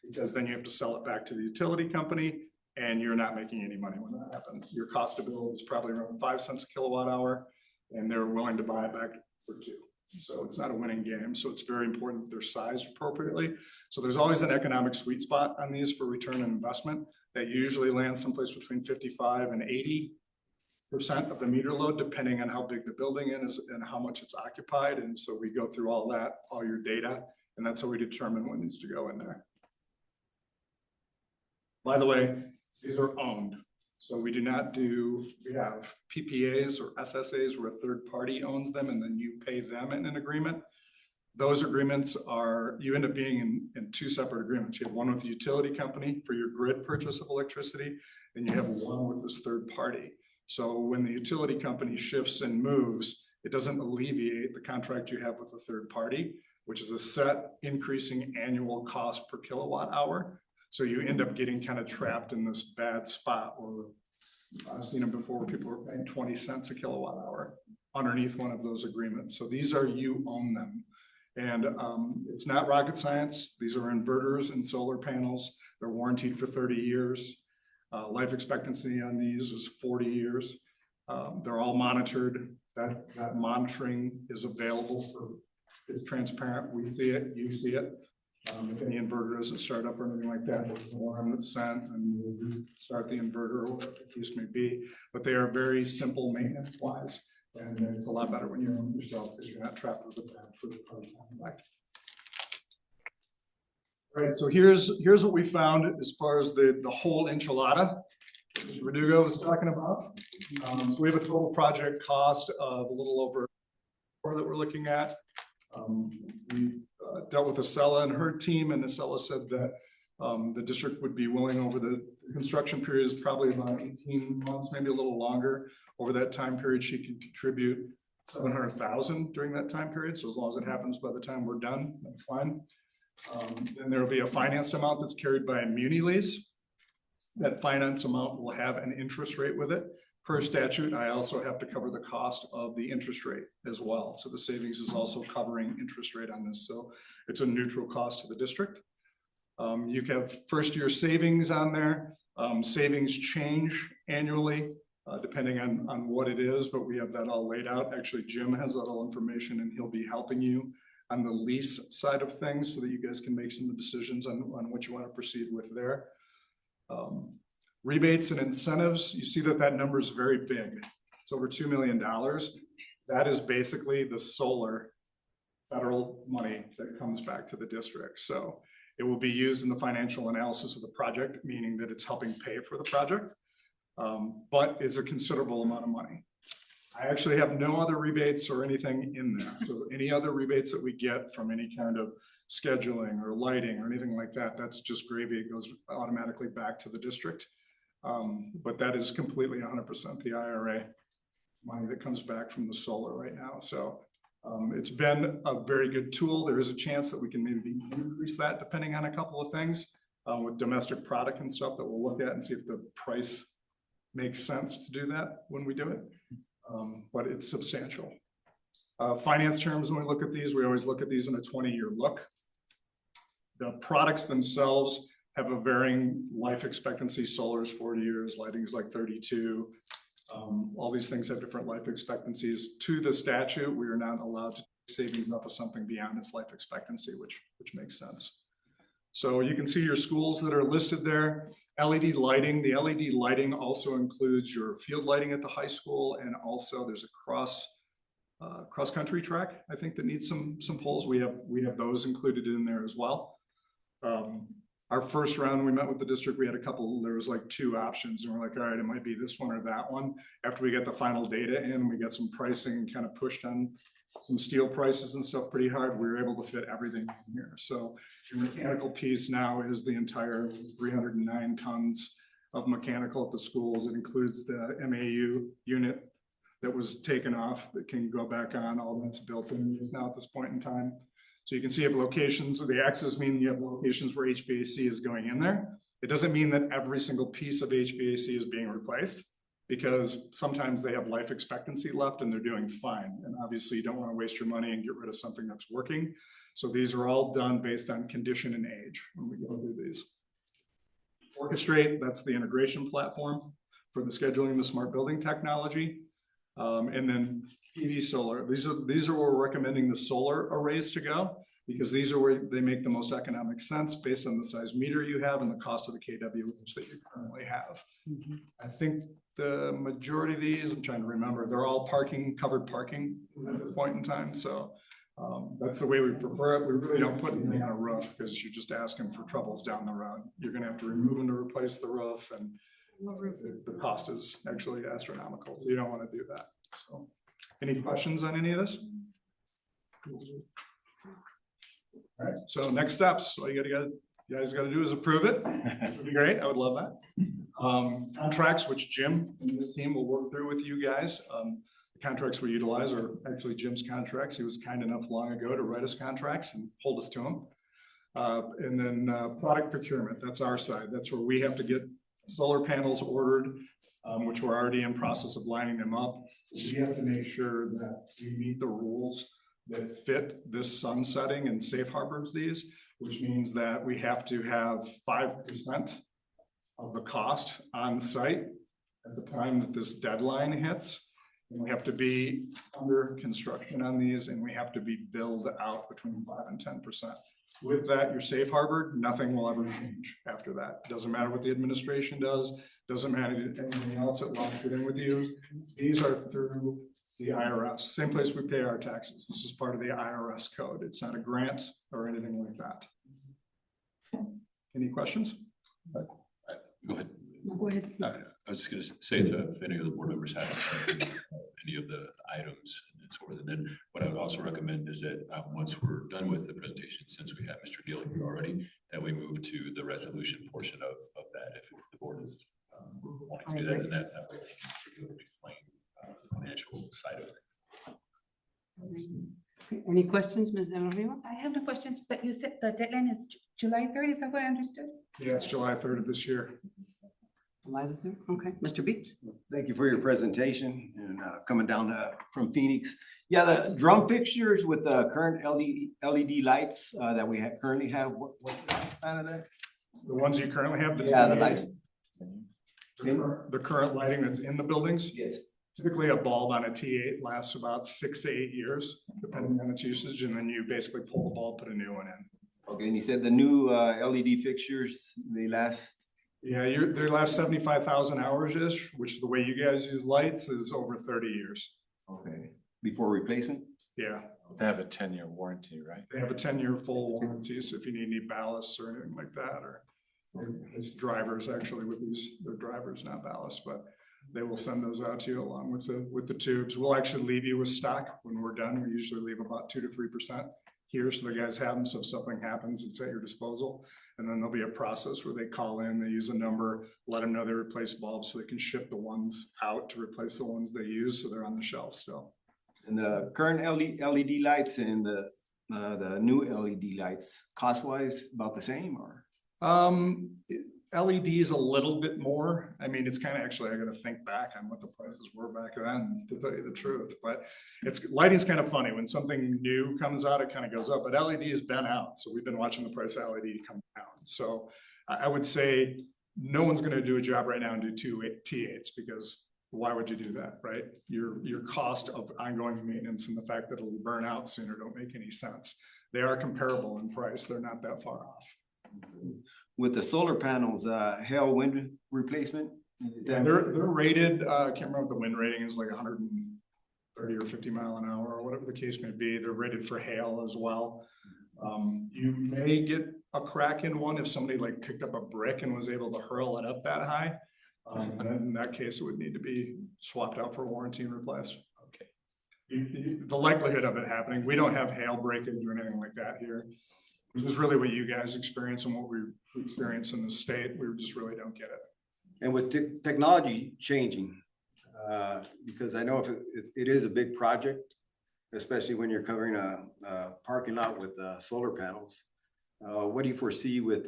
because then you have to sell it back to the utility company and you're not making any money when that happens. Your cost of bill is probably around 5 cents a kilowatt hour, and they're willing to buy it back for 2. So it's not a winning game. So it's very important that they're sized appropriately. So there's always an economic sweet spot on these for return on investment that usually lands someplace between 55 and 80% of the meter load, depending on how big the building is and how much it's occupied. And so we go through all that, all your data, and that's how we determine what needs to go in there. By the way, these are owned. So we do not do, we have PPAs or SSAs where a third party owns them and then you pay them in an agreement. Those agreements are, you end up being in 2 separate agreements. You have one with the utility company for your grid purchase of electricity, and you have one with this third party. So when the utility company shifts and moves, it doesn't alleviate the contract you have with the third party, which is a set increasing annual cost per kilowatt hour. So you end up getting kind of trapped in this bad spot where I've seen them before where people are paying 20 cents a kilowatt hour underneath one of those agreements. So these are, you own them. And it's not rocket science. These are inverters and solar panels. They're warranted for 30 years. Life expectancy on these is 40 years. They're all monitored. That monitoring is available for, it's transparent. We see it, you see it. If any inverter doesn't start up or anything like that, there's an alarm that's sent and we'll start the inverter or whatever the case may be. But they are very simple maintenance wise. And it's a lot better when you own it yourself because you're not trapped with the bad for the life. All right, so here's what we found as far as the whole enchilada Mr. Verdugo was talking about. So we have a total project cost of a little over that we're looking at. We dealt with Acela and her team, and Acela said that the district would be willing over the construction period is probably about 18 months, maybe a little longer. Over that time period, she can contribute 700,000 during that time period. So as long as it happens by the time we're done, that's fine. Then there will be a financed amount that's carried by Munilease. That finance amount will have an interest rate with it. Per statute, I also have to cover the cost of the interest rate as well. So the savings is also covering interest rate on this. So it's a neutral cost to the district. You can have first year savings on there. Savings change annually depending on what it is, but we have that all laid out. Actually, Jim has that all information and he'll be helping you on the lease side of things so that you guys can make some decisions on what you want to proceed with there. Rebates and incentives, you see that number is very big. It's over $2 million. That is basically the solar federal money that comes back to the district. So it will be used in the financial analysis of the project, meaning that it's helping pay for the project, but it's a considerable amount of money. I actually have no other rebates or anything in there. So any other rebates that we get from any kind of scheduling or lighting or anything like that, that's just gravy. It goes automatically back to the district. But that is completely 100% the IRA money that comes back from the solar right now. So it's been a very good tool. There is a chance that we can maybe increase that depending on a couple of things with domestic product and stuff that we'll look at and see if the price makes sense to do that when we do it. But it's substantial. Finance terms, when we look at these, we always look at these in a 20-year look. The products themselves have a varying life expectancy. Solar is 40 years, lighting is like 32. All these things have different life expectancies. To the statute, we are not allowed to take savings up of something beyond its life expectancy, which makes sense. So you can see your schools that are listed there. LED lighting, the LED lighting also includes your field lighting at the high school, and also there's a cross-country track, I think, that needs some poles. We have those included in there as well. Our first round, we met with the district, we had a couple, there was like 2 options, and we're like, all right, it might be this one or that one. After we get the final data in, we got some pricing kind of pushed on some steel prices and stuff pretty hard. We were able to fit everything in here. So the mechanical piece now is the entire 309 tons of mechanical at the schools. It includes the MAU unit that was taken off that can go back on. All that's built in now at this point in time. So you can see you have locations. So the axes mean you have locations where HVAC is going in there. It doesn't mean that every single piece of HVAC is being replaced, because sometimes they have life expectancy left and they're doing fine. And obviously you don't want to waste your money and get rid of something that's working. So these are all done based on condition and age when we go through these. Orchestrate, that's the integration platform for the scheduling, the smart building technology. And then PV solar, these are where we're recommending the solar arrays to go, because these are where they make the most economic sense based on the size meter you have and the cost of the kW that you currently have. I think the majority of these, I'm trying to remember, they're all covered parking at this point in time. So that's the way we prefer it. We really don't put anything on a roof because you're just asking for troubles down the road. You're going to have to remove them to replace the roof, and the cost is actually astronomical. So you don't want to do that. So any questions on any of this? All right, so next steps. All you guys got to do is approve it. That would be great. I would love that. Contracts, which Jim and his team will work through with you guys. The contracts we utilize are actually Jim's contracts. He was kind enough long ago to write us contracts and hold us to them. And then product procurement, that's our side. That's where we have to get solar panels ordered, which we're already in process of lining them up. We have to make sure that we meet the rules that fit this sunsetting and safe harbors these, which means that we have to have 5% of the cost on site at the time that this deadline hits. And we have to be under construction on these, and we have to be billed out between 5 and 10%. With that, you're safe harbored, nothing will ever change after that. It doesn't matter what the administration does, doesn't matter anything else that locks it in with you. These are through the IRS, same place we pay our taxes. This is part of the IRS code. It's not a grant or anything like that. Any questions? Go ahead. Go ahead. I was just gonna say if any of the board members have any of the items and so forth. And then what I would also recommend is that once we're done with the presentation, since we have Mr. Deal here already, that we move to the resolution portion of that. If the board is wanting to do that, then that way we can explain the financial side of it. Any questions, Ms. Del Rio? I have no questions, but you said the deadline is July 3rd, is that what I understood? Yeah, it's July 3rd of this year. July the 3rd, okay. Mr. Beach? Thank you for your presentation and coming down from Phoenix. Yeah, the drum fixtures with the current LED lights that we currently have, what's the lifespan of that? The ones you currently have? Yeah, the lights. The current lighting that's in the buildings? Yes. Typically a bulb on a T8 lasts about 6 to 8 years, depending on its usage, and then you basically pull the bulb, put a new one in. Okay, and you said the new LED fixtures, they last? Yeah, they last 75,000 hours-ish, which the way you guys use lights is over 30 years. Okay, before replacement? Yeah. They have a 10-year warranty, right? They have a 10-year full warranty, so if you need any ballasts or anything like that, or it's drivers actually with these, they're drivers, not ballasts, but they will send those out to you along with the tubes. We'll actually leave you with stock when we're done. We usually leave about 2 to 3% here, so the guys have them, so if something happens, it's at your disposal. And then there'll be a process where they call in, they use a number, let them know they replace bulbs, so they can ship the ones out to replace the ones they use, so they're on the shelf still. And the current LED lights and the new LED lights, cost-wise, about the same, or? LEDs a little bit more. I mean, it's kind of actually, I gotta think back on what the prices were back then, to tell you the truth, but lighting's kind of funny. When something new comes out, it kind of goes up, but LED has been out. So we've been watching the price of LED come down. So I would say no one's gonna do a job right now and do 2 T8s, because why would you do that, right? Your cost of ongoing maintenance and the fact that it'll burn out sooner don't make any sense. They are comparable in price. They're not that far off. With the solar panels, hail wind replacement? Yeah, they're rated, I can't remember what the wind rating is, like 130 or 50 mile an hour, or whatever the case may be. They're rated for hail as well. You may get a crack in one if somebody like picked up a brick and was able to hurl it up that high. And in that case, it would need to be swapped out for warranty and replaced. Okay. The likelihood of it happening, we don't have hail breakage or anything like that here. Which is really what you guys experience and what we experience in the state. We just really don't get it. And with technology changing, because I know if it is a big project, especially when you're covering a parking lot with solar panels. What do you foresee with,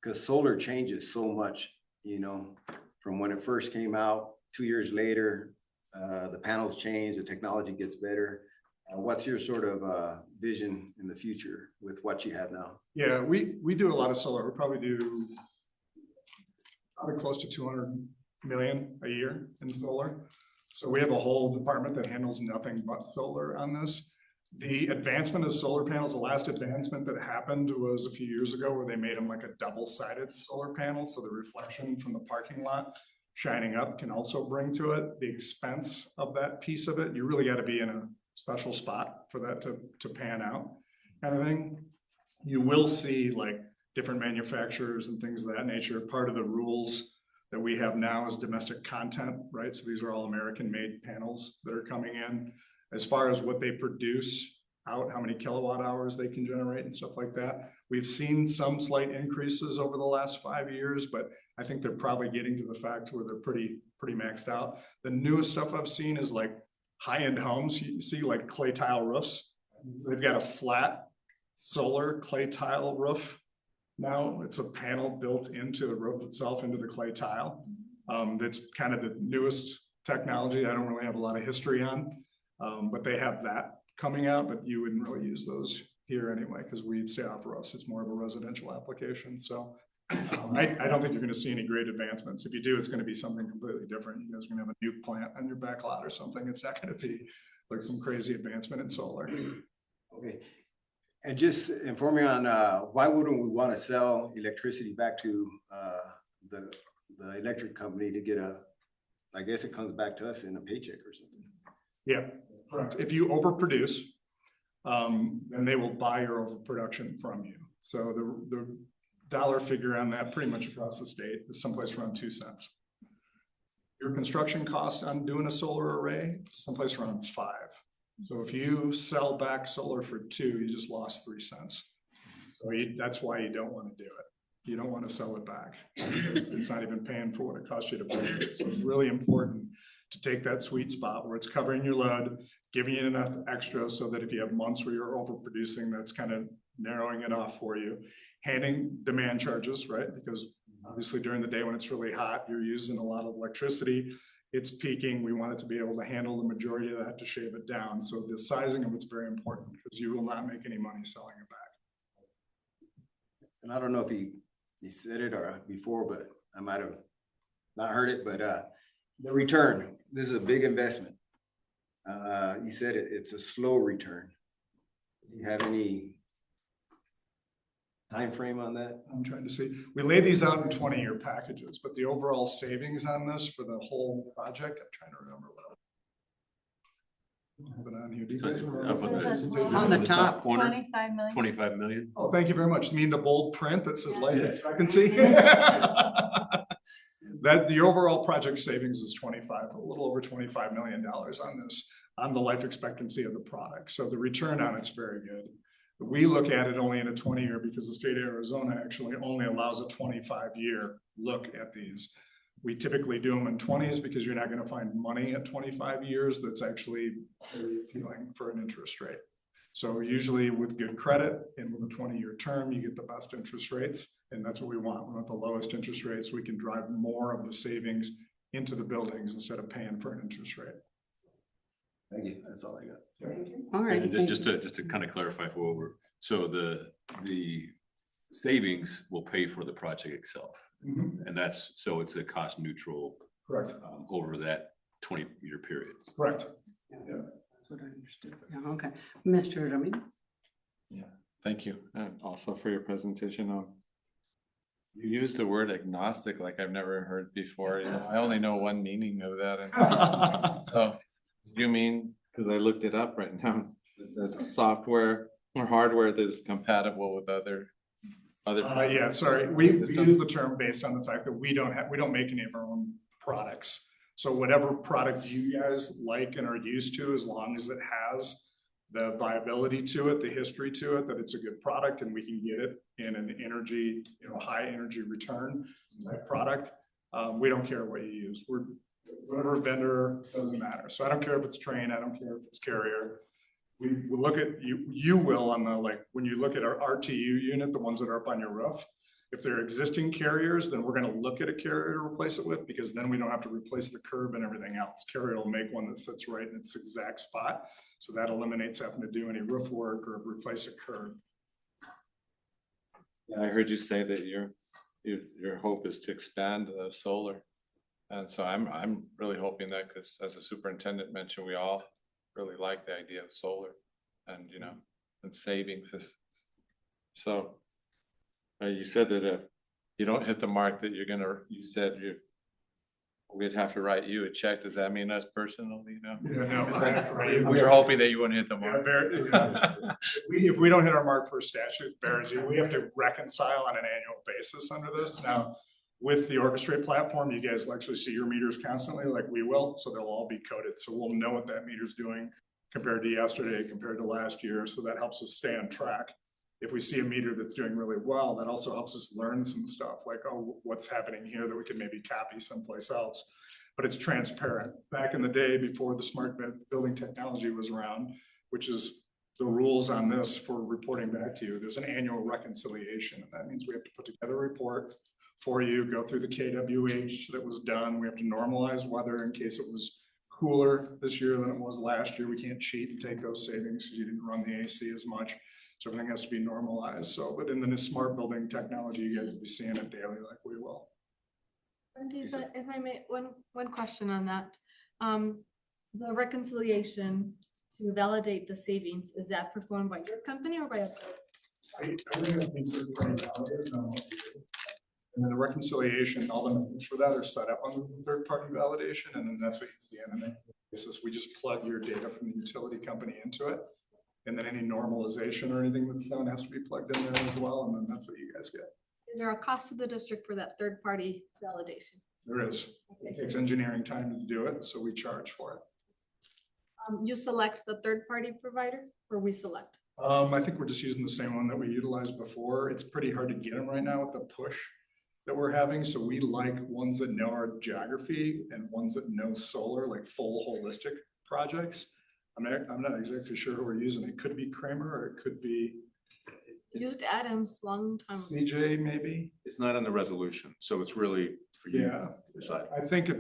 because solar changes so much, you know, from when it first came out, 2 years later, the panels change, the technology gets better. What's your sort of vision in the future with what you have now? Yeah, we do a lot of solar. We probably do close to 200 million a year in solar. So we have a whole department that handles nothing but solar on this. The advancement of solar panels, the last advancement that happened was a few years ago where they made them like a double-sided solar panel. So the reflection from the parking lot shining up can also bring to it. The expense of that piece of it, you really got to be in a special spot for that to pan out kind of thing. You will see like different manufacturers and things of that nature. Part of the rules that we have now is domestic content, right? So these are all American made panels that are coming in. As far as what they produce out, how many kilowatt hours they can generate and stuff like that. We've seen some slight increases over the last 5 years, but I think they're probably getting to the fact where they're pretty maxed out. The newest stuff I've seen is like high-end homes. You see like clay tile roofs. They've got a flat solar clay tile roof now. It's a panel built into the roof itself, into the clay tile. That's kind of the newest technology. I don't really have a lot of history on, but they have that coming out, but you wouldn't really use those here anyway, because we'd stay off roofs. It's more of a residential application. So I don't think you're going to see any great advancements. If you do, it's going to be something completely different. You guys are going to have a nuke plant on your back lot or something. It's not going to be like some crazy advancement in solar. Okay. And just inform me on, why wouldn't we want to sell electricity back to, the electric company to get I guess it comes back to us in a paycheck or something. Yeah, correct. If you overproduce, then they will buy your overproduction from you. So the dollar figure on that pretty much across the state is someplace around 2 cents. Your construction cost on doing a solar array, someplace around 5. So if you sell back solar for 2, you just lost 3 cents. So that's why you don't want to do it. You don't want to sell it back. It's not even paying for what it costs you to pay it. So it's really important to take that sweet spot where it's covering your load, giving you enough extra so that if you have months where you're overproducing, that's kind of narrowing it off for you. Handing demand charges, right? Because obviously during the day when it's really hot, you're using a lot of electricity. It's peaking. We want it to be able to handle the majority of that to shave it down. So the sizing of it's very important because you will not make any money selling it back. And I don't know if he said it or before, but I might have not heard it, but the return, this is a big investment. You said it's a slow return. Do you have any time frame on that? I'm trying to see. We lay these out in 20-year packages, but the overall savings on this for the whole project, I'm trying to remember what I have it on here. Do you guys remember? On the top. Corner, 25 million. 25 million. Oh, thank you very much. You mean the bold print that says life expectancy? That the overall project savings is a little over $25 million on this, on the life expectancy of the product. So the return on it's very good. We look at it only in a 20-year because the state of Arizona actually only allows a 25-year look at these. We typically do them in 20s because you're not going to find money at 25 years that's actually very appealing for an interest rate. So usually with good credit and with a 20-year term, you get the best interest rates. And that's what we want. We want the lowest interest rates so we can drive more of the savings into the buildings instead of paying for an interest rate. Thank you. That's all I got. All right. And just to kind of clarify for what so the savings will pay for the project itself. Mhm. And so it's a cost neutral Correct. over that 20-year period. Correct. Yeah. That's what I understood. Yeah, okay. Mr. Ramirez? Yeah, thank you. And also for your presentation. You used the word agnostic like I've never heard before. You know, I only know one meaning of that. And so you mean, because I looked it up right now, it's a software or hardware that's compatible with other Yeah, sorry. We systems? use the term based on the fact that we don't make any of our own products. So whatever product you guys like and are used to, as long as it has the viability to it, the history to it, that it's a good product and we can get it in an energy, high energy return type product. We don't care what you use. Whatever vendor, doesn't matter. So I don't care if it's Trane, I don't care if it's Carrier. We will look at you will on the, when you look at our RTU unit, the ones that are up on your roof, if they're existing Carriers, then we're going to look at a Carrier to replace it with, because then we don't have to replace the curb and everything else. Carrier will make one that sits right in its exact spot. So that eliminates having to do any roof work or replace a curb. Yeah, I heard you say that your hope is to expand solar. And so I'm really hoping that, because as the superintendent mentioned, we all really like the idea of solar and, and savings. So you said that if you don't hit the mark that we'd have to write you a check. Does that mean us personally? Yeah, no. We're hoping that you wouldn't hit the mark. If we don't hit our mark per statute, we have to reconcile on an annual basis under this. Now, with the Orchestrate platform, you guys will actually see your meters constantly like we will. So they'll all be coded. So we'll know what that meter's doing compared to yesterday, compared to last year. So that helps us stay on track. If we see a meter that's doing really well, that also helps us learn some stuff like, oh, what's happening here that we can maybe copy someplace else. But it's transparent. Back in the day, before the smart building technology was around, which is the rules on this for reporting back to you. There's an annual reconciliation, and that means we have to put together a report for you, go through the KWH that was done. We have to normalize weather in case it was cooler this year than it was last year. We can't cheat and take those savings because you didn't run the AC as much. So everything has to be normalized. So, but in the smart building technology, you guys will be seeing it daily like we will. Wendy, if I may, one question on that. The reconciliation to validate the savings, is that performed by your company or by a third? And then the reconciliation, all the numbers for that are set up on the third-party validation, and then that's what you see on an annual basis. We just plug your data from the utility company into it. And then any normalization or anything that's done has to be plugged in there as well, and then that's what you guys get. Is there a cost to the district for that third-party validation? There is. It takes engineering time to do it, so we charge for it. You select the third-party provider or we select? I think we're just using the same one that we utilized before. It's pretty hard to get them right now with the push that we're having. So we like ones that know our geography and ones that know solar, like full holistic projects. I'm not exactly sure who we're using. It could be Kramer or it could be Used Adams long time. CJ maybe. It's not in the resolution, so it's really for you Yeah, to decide. I think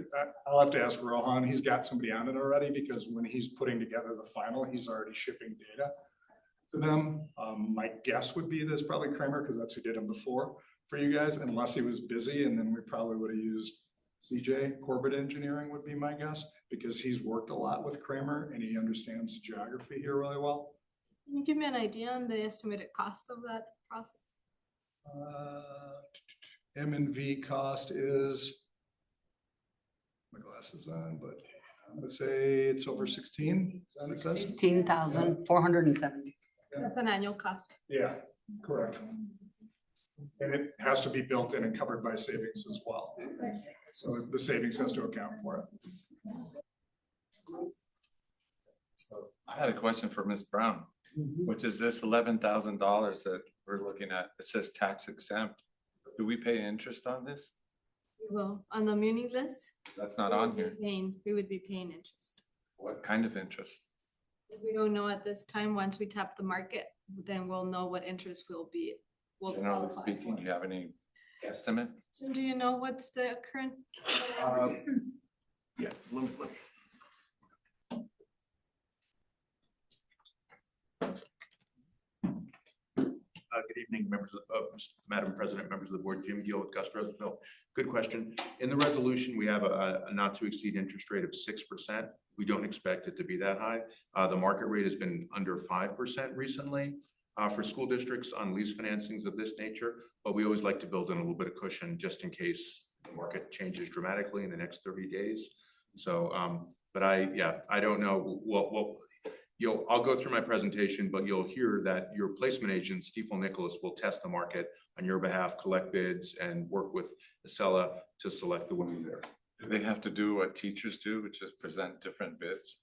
I'll have to ask Rohan. He's got somebody on it already because when he's putting together the final, he's already shipping data to them. My guess would be this probably Kramer because that's who did them before for you guys, unless he was busy, and then we probably would have used CJ Corbett Engineering would be my guess because he's worked a lot with Kramer and he understands geography here really well. Can you give me an idea on the estimated cost of that process? M&V cost is, my glasses on, but I'm gonna say it's over 16. Is that what it says? 16,470. That's an annual cost. Yeah, correct. And it has to be built in and covered by savings as well. So the savings has to account for it. So I had a question for Ms. Brown, which is this $11,000 that we're looking at, it says tax exempt. Do we pay interest on this? We will, on the muni list. That's not on here. We would be paying interest. What kind of interest? We don't know at this time. Once we tap the market, then we'll know what interest will be. Will Generally qualify speaking, for. do you have any estimate? So do you know what's the current? Yeah. Good evening, members of, Madam President, members of the board, Jim Gill with Gus Roosevelt. Good question. In the resolution, we have a not to exceed interest rate of 6%. We don't expect it to be that high. The market rate has been under 5% recently for school districts on lease financings of this nature, but we always like to build in a little bit of cushion just in case the market changes dramatically in the next 30 days. So, but I don't know what I'll go through my presentation, but you'll hear that your placement agent, Stifel Nicholas, will test the market on your behalf, collect bids, and work with Acela to select the winner there. Do they have to do what teachers do, which is present different bids?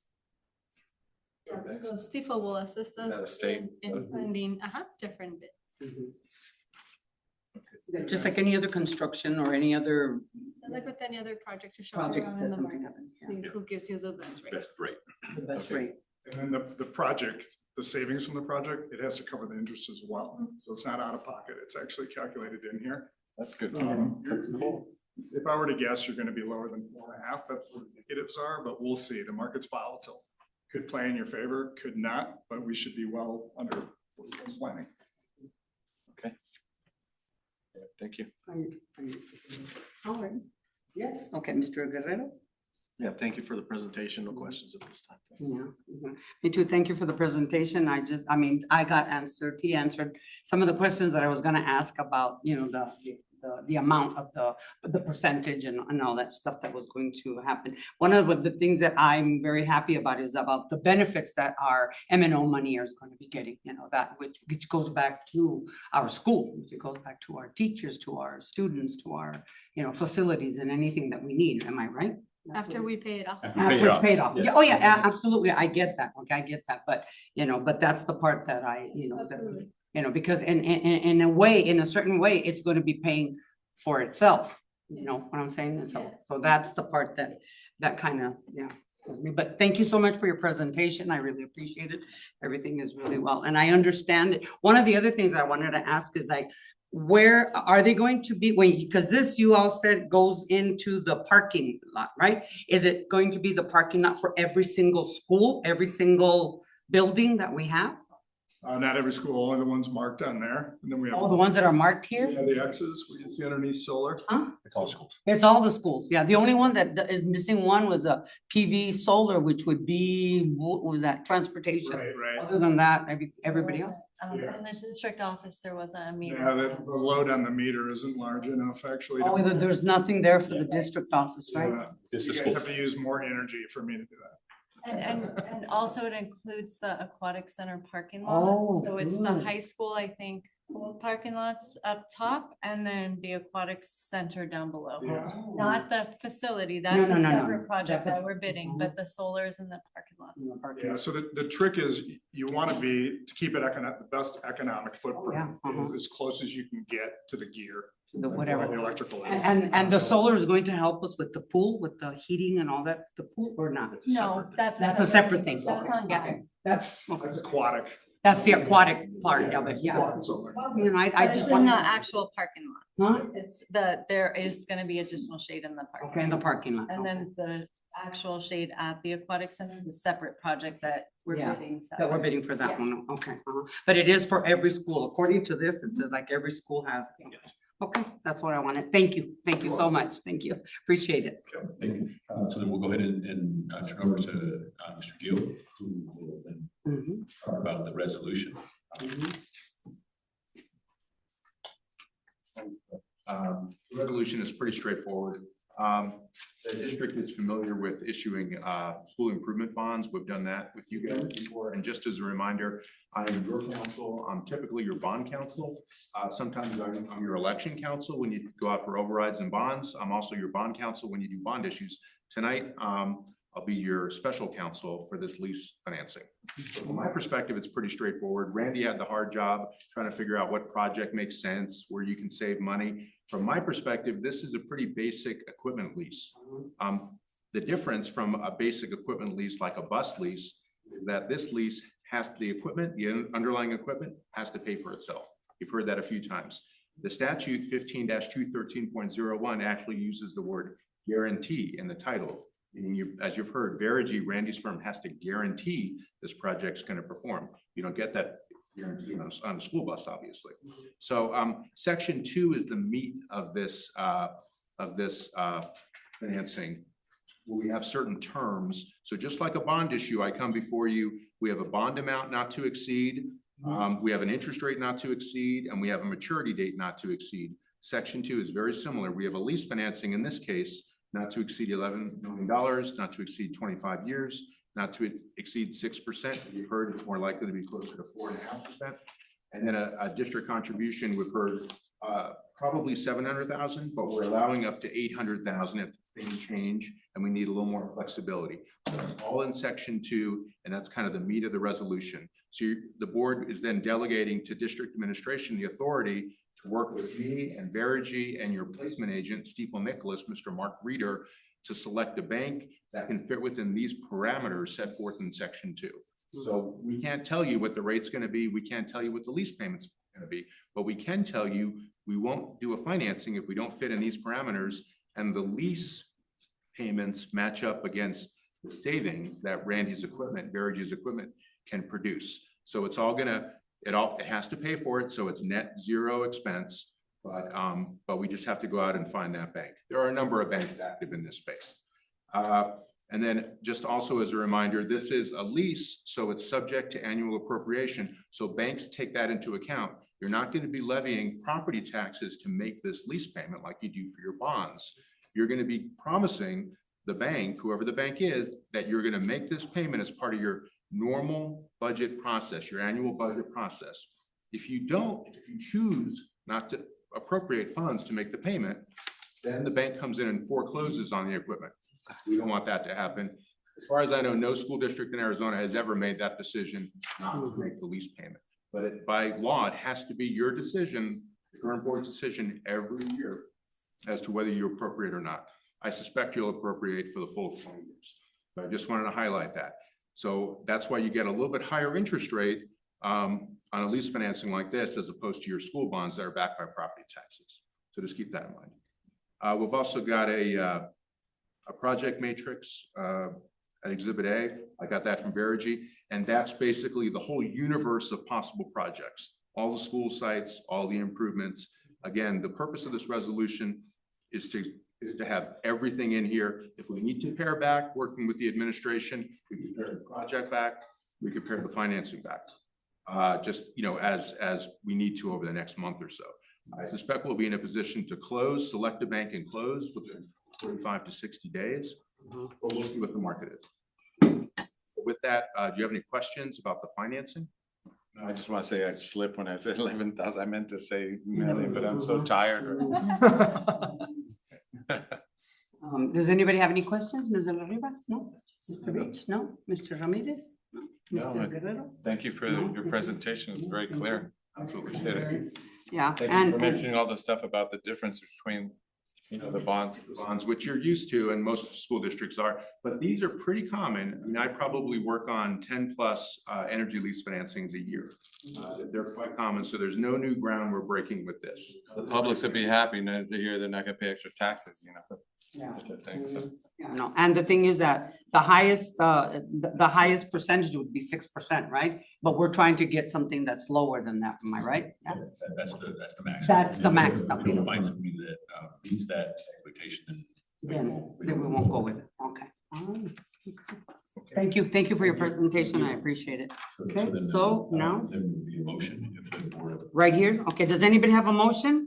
So Stifel will assist Is that a us state? in finding, different bids. Just like any other construction or any other Like with any other project, you shop project around that in the something market, happens. see who gives you the best rate. Best rate. The best Okay. rate. And then the project, the savings from the project, it has to cover the interest as well. So it's not out of pocket. It's actually calculated in here. That's good. If I were to guess, you're gonna be lower than 4.5. That's what the negatives are, but we'll see. The market's volatile. Could play in your favor, could not, but we should be well under what we're planning. Okay. Yeah, thank you. Howard? Yes, okay, Mr. Guerrero? Yeah, thank you for the presentation. No questions at this time. Yeah. Me too. Thank you for the presentation. I got answered. He answered some of the questions that I was gonna ask about, the amount of the percentage and all that stuff that was going to happen. One of the things that I'm very happy about is about the benefits that our M&O money is going to be getting, that which goes back to our school, which goes back to our teachers, to our students, to our, facilities and anything that we need. Am I right? After we pay it off. After it's paid off. Yeah, oh, yeah, absolutely. I get that. Okay, I get that. But, but that's the part that Absolutely. because in a way, in a certain way, it's going to be paying for itself. You know what I'm saying? And so that's the part that kind of, But thank you so much for your presentation. I really appreciate it. Everything is really well, and I understand it. One of the other things I wanted to ask is like, where are they going to be when, because this you all said goes into the parking lot, right? Is it going to be the parking lot for every single school, every single building that we have? Not every school, only the ones marked on there. And then we have. All the ones that are marked here? Yeah, the X's, we can see underneath solar. Huh? It's all schools. It's all the schools, yeah. The only one that is missing one was a PV solar, which would be, what was that, transportation? Right. Other than that, everybody else. Yeah. In the district office, there wasn't a meter. Yeah, the load on the meter isn't large enough, actually. Oh, there's nothing there for the district office, right? Yeah. You guys have to use more energy for me to do that. And also it includes the aquatic center parking Oh, lot. So it's the good. high school, I think, pool parking lots up top and then the aquatic center down below. Yeah. Not the facility, that's a no, no. separate project That's a- that we're bidding, but the solars in the parking lot. Yeah, so the trick is you want to keep it the best economic footprint Yeah, is as close as you can get to the gear. The whatever. The electrical is. And the solar is going to help us with the pool, with the heating and all that, the pool or not? No, that's That's a separate thing. That's on gas. Okay. That's, okay. That's aquatic. That's the aquatic part of it, yeah. Solar. You know, I But it's just in want. the actual parking lot. Huh? It's there is gonna be additional shade in the parking. Okay, in the parking lot. And then the actual shade at the aquatic center is a separate project that we're Yeah, bidding. That we're bidding for that one, okay. But it is for every school. According to this, it says like every school has. it. Okay, that's what I wanted. Thank you. Thank you so much. Thank you. Appreciate it. Thank you. So then we'll go ahead and turn over to Mr. Gill, who will then Mhm. talk about the resolution. The resolution is pretty straightforward. The district is familiar with issuing school improvement bonds. We've done that with you guys before. And just as a reminder, I am your counsel. I'm typically your bond counsel. Sometimes I'm your election counsel when you go out for overrides and bonds. I'm also your bond counsel when you do bond issues. Tonight, I'll be your special counsel for this lease financing. So from my perspective, it's pretty straightforward. Randy had the hard job trying to figure out what project makes sense, where you can save money. From my perspective, this is a pretty basic equipment lease. The difference from a basic equipment lease like a bus lease is that this lease the underlying equipment has to pay for itself. You've heard that a few times. The statute 15-213.01 actually uses the word guarantee in the title. Meaning as you've heard, Verigy, Randy's firm, has to guarantee this project's going to perform. You don't get that guarantee on a school bus, obviously. So section 2 is the meat of this financing. We have certain terms. So just like a bond issue, I come before you, we have a bond amount not to exceed, we have an interest rate not to exceed, and we have a maturity date not to exceed. Section 2 is very similar. We have a lease financing in this case, not to exceed $11 million, not to exceed 25 years, not to exceed 6%. You've heard it's more likely to be closer to 4.5%. And then a district contribution, we've heard probably 700,000, but we're allowing up to 800,000 if things change and we need a little more flexibility. So it's all in section 2, and that's kind of the meat of the resolution. So the board is then delegating to district administration the authority to work with me and Verigy and your placement agent, Stiefel Nicholas, Mr. Mark Reeder, to select a bank that can fit within these parameters set forth in section 2. So we can't tell you what the rate's going to be. We can't tell you what the lease payment's going to be, but we can tell you we won't do a financing if we don't fit in these parameters and the lease payments match up against the savings that Randy's equipment, Verigy's equipment can produce. So it's all gonna, it has to pay for it. So it's net zero expense, but we just have to go out and find that bank. There are a number of banks active in this space. And then just also as a reminder, this is a lease, so it's subject to annual appropriation. So banks take that into account. You're not going to be levying property taxes to make this lease payment like you do for your bonds. You're going to be promising the bank, whoever the bank is, that you're going to make this payment as part of your normal budget process, your annual budget process. If you choose not to appropriate funds to make the payment, then the bank comes in and forecloses on the equipment. We don't want that to happen. As far as I know, no school district in Arizona has ever made that decision not to make the lease payment. But by law, it has to be your decision, the current board's decision every year as to whether you appropriate or not. I suspect you'll appropriate for the full 20 years. But I just wanted to highlight that. So that's why you get a little bit higher interest rate on a lease financing like this as opposed to your school bonds that are backed by property taxes. So just keep that in mind. We've also got a project matrix at Exhibit A. I got that from Verigy, and that's basically the whole universe of possible projects, all the school sites, all the improvements. Again, the purpose of this resolution is to have everything in here. If we need to pare back, working with the administration, we can pare the project back, we can pare the financing back. Just, you know, as we need to over the next month or so. I suspect we'll be in a position to close, select a bank and close within 45 to 60 days, but we'll see what the market is. With that, do you have any questions about the financing? I just want to say I slipped when I said 11,000. I meant to say million, but I'm so tired. Does anybody have any questions? Ms. Arriba? No? Mr. Beach? No? Mr. Ramirez? No? No, Mr. Guerrero? Thank you for your presentation. It's very clear. Absolutely. Appreciate it. Yeah. Thank you for mentioning all the stuff about the difference between, you know, the bonds. Which you're used to and most school districts are, but these are pretty common. I mean, I probably work on 10 plus energy lease financings a year. They're quite common, so there's no new ground we're breaking with this. The public should be happy now to hear they're not gonna pay extra taxes, you know. Yeah. Thing, so. Yeah, no, and the thing is that the highest percentage would be 6%, right? But we're trying to get something that's lower than that, am I right? Yeah. That's the max. That's the max. If we don't find somebody that meets that expectation, Then we won't go with it. Okay. All right. Okay. Thank you for your presentation. I appreciate it. Okay, then, so now, there would be a motion if the board. right here. Okay, does anybody have a motion?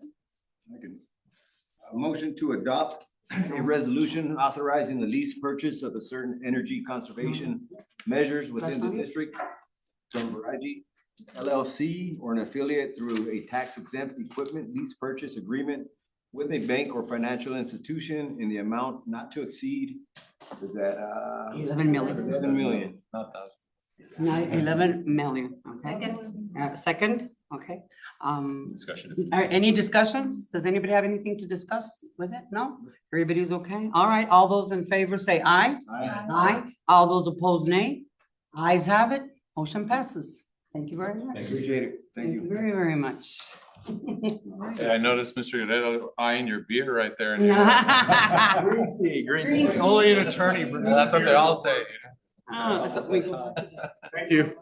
A motion to adopt a resolution authorizing the lease purchase of a certain energy conservation measures within the district from Verigy LLC or an affiliate through a tax exempt equipment lease purchase agreement with a bank or financial institution in the amount not to exceed, is that 11 million. 11 million. Not thousand. 11 million. Okay. Second, okay. Discussion. Any discussions? Does anybody have anything to discuss with it? No? Everybody's okay? All right, all those in favor say aye. Aye. Aye. All those opposed, nay. Ayes have it. Motion passes. Thank you very much. Appreciate it. Thank you. Very, very much. Yeah, I noticed Mr. Guerrero eyeing your beer right there. Green tea, green tea. Only an attorney. That's what they all say. Thank you.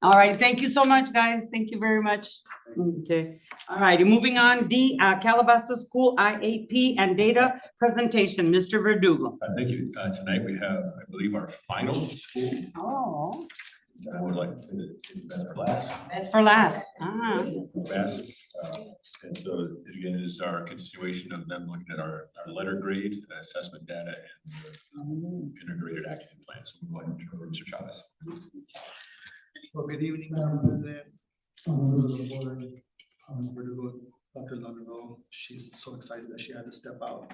All right, thank you so much, guys. Thank you very much. Okay, all righty, moving on, D, Calabasas School IAP and data presentation, Mr. Verdugo. Thank you. Tonight we have, I believe, our final school. Oh. I would like to say that it's best for last. That's for last. Ah. Passes. And so again, it is our continuation of them looking at our letter grade assessment data and integrated action plan. So we'll go ahead and turn over to Mr. Chavez. So good evening, Madam President. Members of the board, Verdugo, Dr. Longo, she's so excited that she had to step out.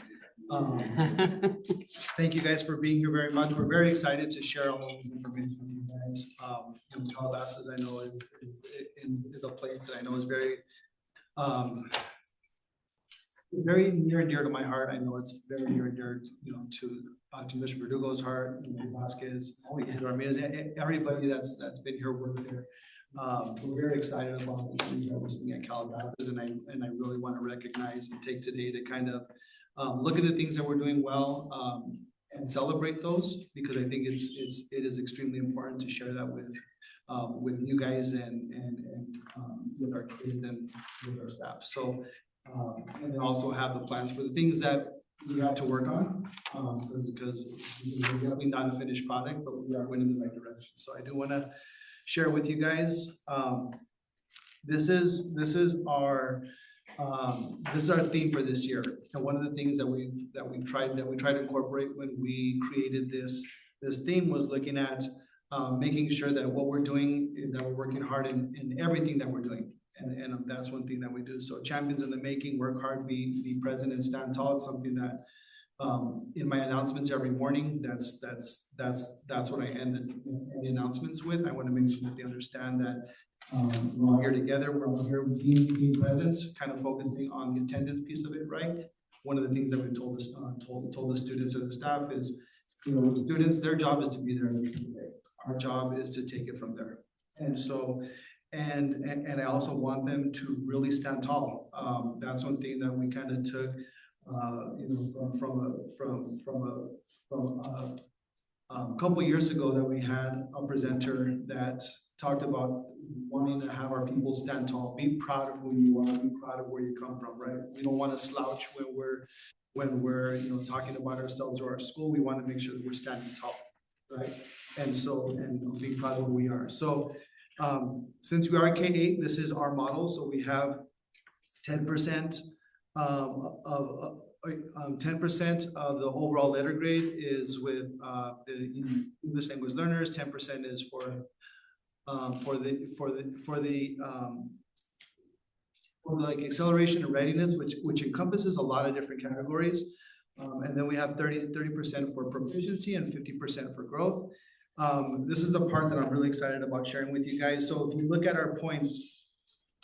Thank you guys for being here very much. We're very excited to share all this information with you guys. Calabasas, I know is a place that I know is very very near and dear to my heart. I know it's very near and dear, to Mr. Verdugo's heart, Vasquez, Ramirez, everybody that's been here working here. We're very excited about the things that we're seeing at Calabasas, and I really want to recognize and take today to kind of look at the things that we're doing well and celebrate those, because I think it is extremely important to share that with you guys and with our kids and with our staff. So and then also have the plans for the things that we have to work on, because we're definitely not a finished product, but we are going in the right direction. So I do want to share with you guys. This is our theme for this year, and one of the things that we tried to incorporate when we created this theme was looking at making sure that what we're doing, that we're working hard in everything that we're doing. And that's one thing that we do. So champions in the making, work hard, be present, and stand tall. It's something that in my announcements every morning, that's what I end the announcements with. I want to make sure that they understand that we're all here together. We're all here being present, kind of focusing on the attendance piece of it, right? One of the things that we told the students and the staff is you know, students, their job is to be there every single day. Our job is to take it from there. And so, and I also want them to really stand tall. That's one thing that we kind of took, you know, from a couple years ago, that we had a presenter that talked about wanting to have our people stand tall, be proud of who you are, be proud of where you come from, right? We don't want to slouch when we're, you know, talking about ourselves or our school. We want to make sure that we're standing tall, right? And so, and being proud of who we are. So, since we are K-8, this is our model. So we have 10% of 10% of the overall letter grade is with the English language learners. 10% is for like acceleration and readiness, which encompasses a lot of different categories. And then we have 30% for proficiency and 50% for growth. This is the part that I'm really excited about sharing with you guys. So if you look at our points,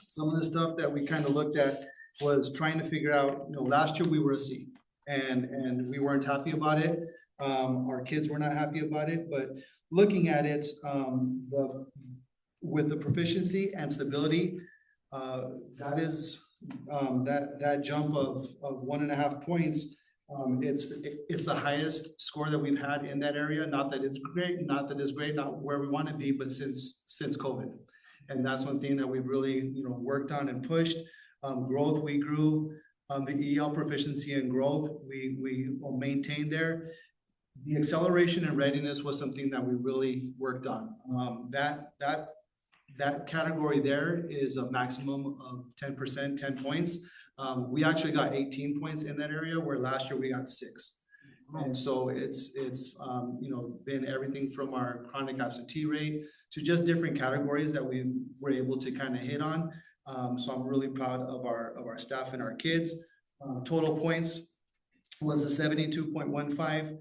some of the stuff that we kind of looked at was trying to figure out, you know, last year we were a C and we weren't happy about it. Our kids were not happy about it, but looking at it, with the proficiency and stability, that is that jump of 1.5 points. It's the highest score that we've had in that area. Not that it's great, not where we want to be, but since COVID. And that's one thing that we've really, you know, worked on and pushed. Growth, we grew. The EL proficiency and growth, we maintained there. The acceleration and readiness was something that we really worked on. That category there is a maximum of 10%, 10 points. We actually got 18 points in that area, where last year we got 6. And so it's you know, been everything from our chronic absentee rate to just different categories that we were able to kind of hit on. So I'm really proud of our staff and our kids. Total points was a 72.15,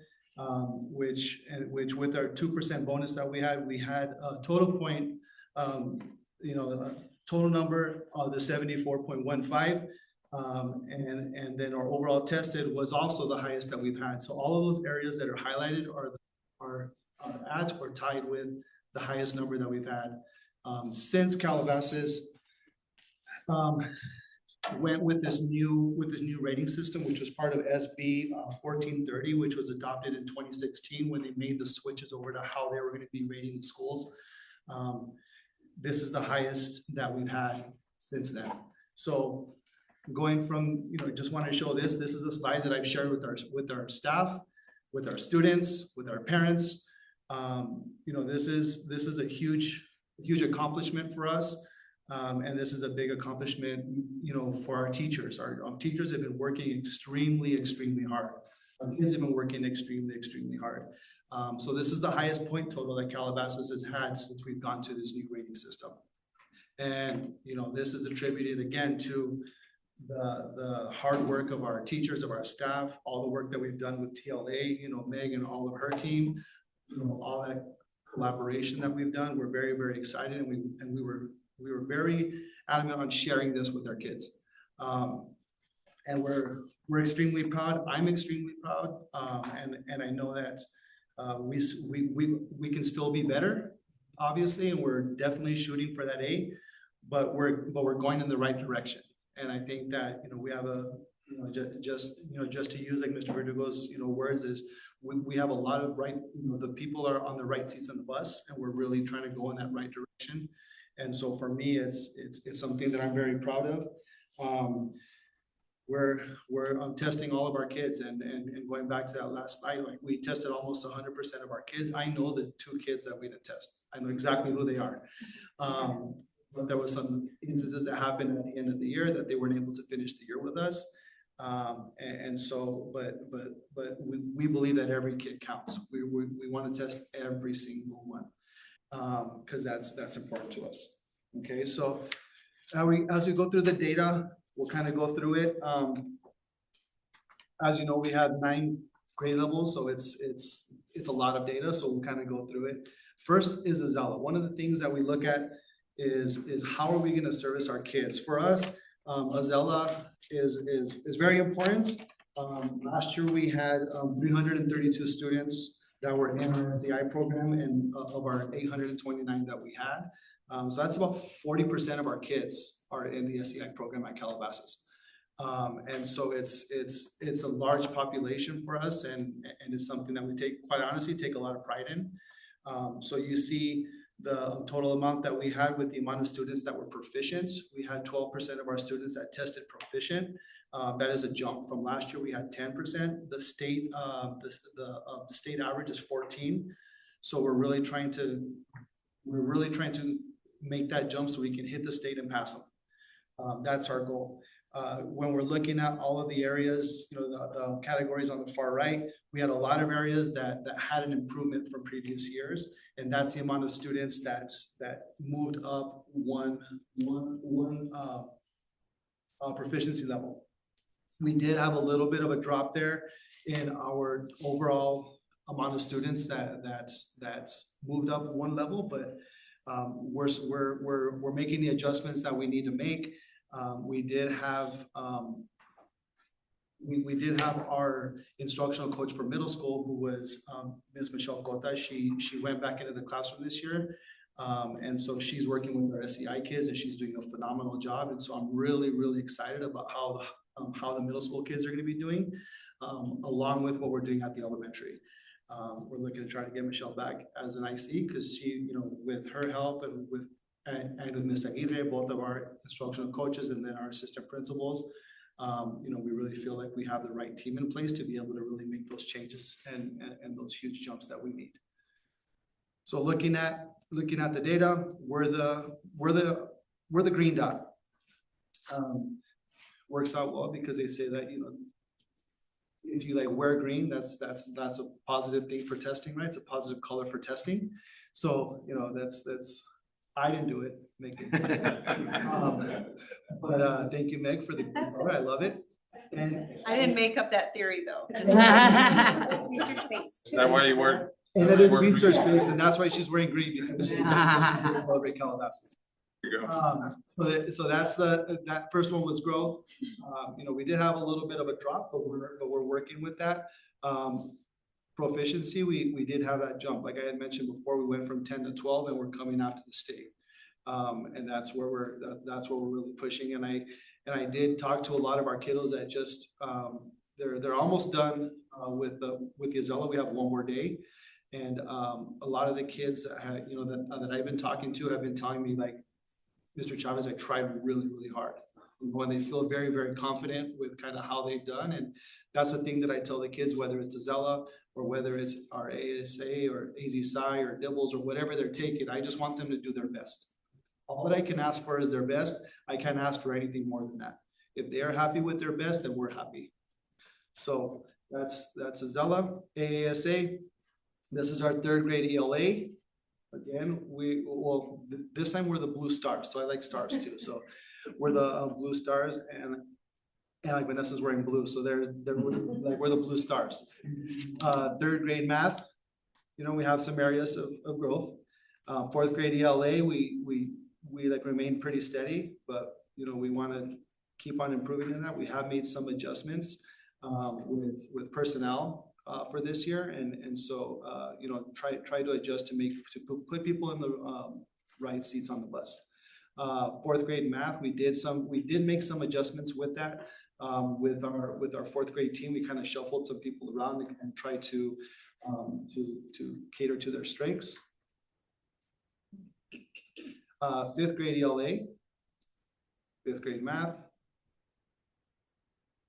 which with our 2% bonus that we had a total point, you know, a total number of the 74.15. And then our overall tested was also the highest that we've had. So all of those areas that are highlighted are at or tied with the highest number that we've had. Since Calabasas went with this new rating system, which was part of SB 1430, which was adopted in 2016 when they made the switches over to how they were going to be rating the schools. This is the highest that we've had since then. So going from, you know, just want to show this. This is a slide that I've shared with our staff, with our students, with our parents. You know, this is a huge accomplishment for us. And this is a big accomplishment, you know, for our teachers. Our teachers have been working extremely hard. Our kids have been working extremely hard. So this is the highest point total that Calabasas has had since we've gone to this new grading system. And, you know, this is attributed again to the hard work of our teachers, of our staff, all the work that we've done with TLA, you know, Meg and all of her team, you know, all that collaboration that we've done. We're very excited, and we were very adamant on sharing this with our kids. And we're extremely proud. I'm extremely proud. And I know that we can still be better, obviously, and we're definitely shooting for that A, but we're going in the right direction. And I think that, you know, we have just to use like Mr. Verdugo's, you know, words is we have a lot of right, you know, the people are on the right seats on the bus, and we're really trying to go in that right direction. And so for me, it's something that I'm very proud of. We're testing all of our kids, and going back to that last slide, like we tested almost 100% of our kids. I know the 2 kids that we didn't test. I know exactly who they are. But there was some instances that happened at the end of the year that they weren't able to finish the year with us. And so, but we believe that every kid counts. We want to test every single one, because that's important to us. Okay, so as we go through the data, we'll kind of go through it. As you know, we have 9 grade levels, so it's a lot of data. So we'll kind of go through it. First is Azela. One of the things that we look at is how are we going to service our kids? For us, Azela is very important. Last year we had 332 students that were in our SEI program and of our 829 that we had. So that's about 40% of our kids are in the SEI program at Calabasas. And so it's a large population for us and it's something that we quite honestly, take a lot of pride in. So you see the total amount that we had with the amount of students that were proficient. We had 12% of our students that tested proficient. That is a jump from last year. We had 10%. The state average is 14. So we're really trying to make that jump so we can hit the state and pass them. That's our goal. When we're looking at all of the areas, the categories on the far right, we had a lot of areas that had an improvement from previous years. And that's the amount of students that moved up one proficiency level. We did have a little bit of a drop there in our overall amount of students that's moved up one level, but we're making the adjustments that we need to make. We did have our instructional coach for middle school, who was Ms. Michelle Cota. She went back into the classroom this year. And so she's working with our SEI kids and she's doing a phenomenal job. And so I'm really, really excited about how the middle school kids are going to be doing, along with what we're doing at the elementary. We're looking to try to get Michelle back as an IC because she, with her help and with Ms. Aguirre, both of our instructional coaches and then our assistant principals, we really feel like we have the right team in place to be able to really make those changes and those huge jumps that we need. So looking at the data, we're the green dot. Works out well because they say that, if you wear green, that's a positive thing for testing, right? It's a positive color for testing. So, that's I didn't do it, Meg. But thank you, Meg, for the color. I love it. And I didn't make up that theory though. It's research based. Is that why you weren't? and that is research based, and that's why she's wearing green because she celebrate Calabasas. There you go. So that's that first one was growth. We did have a little bit of a drop, but we're working with that. Proficiency, we did have that jump. Like I had mentioned before, we went from 10 to 12 and we're coming after the state. And that's where we're really pushing. And I did talk to a lot of our kiddos that just they're almost done with the Azella. We have one more day. And a lot of the kids that I've been talking to have been telling me, like, Mr. Chavez, I tried really, really hard. When they feel very, very confident with kind of how they've done. And that's the thing that I tell the kids, whether it's Azella or whether it's our ASA or AZSI or Dibbles or whatever they're taking, I just want them to do their best. All that I can ask for is their best. I can't ask for anything more than that. If they are happy with their best, then we're happy. So that's Azella. AASA, this is our third grade ELA. Again, this time we're the blue stars. So I like stars too. So we're the blue stars, and like Vanessa's wearing blue, so we're the blue stars. Third grade math, we have some areas of growth. Fourth grade ELA, we remain pretty steady, but we want to keep on improving in that. We have made some adjustments with personnel for this year, and so try to adjust to put people in the right seats on the bus. Fourth grade math, we did make some adjustments with that. With our fourth grade team, we kind of shuffled some people around and tried to cater to their strengths. Fifth grade ELA, fifth grade math.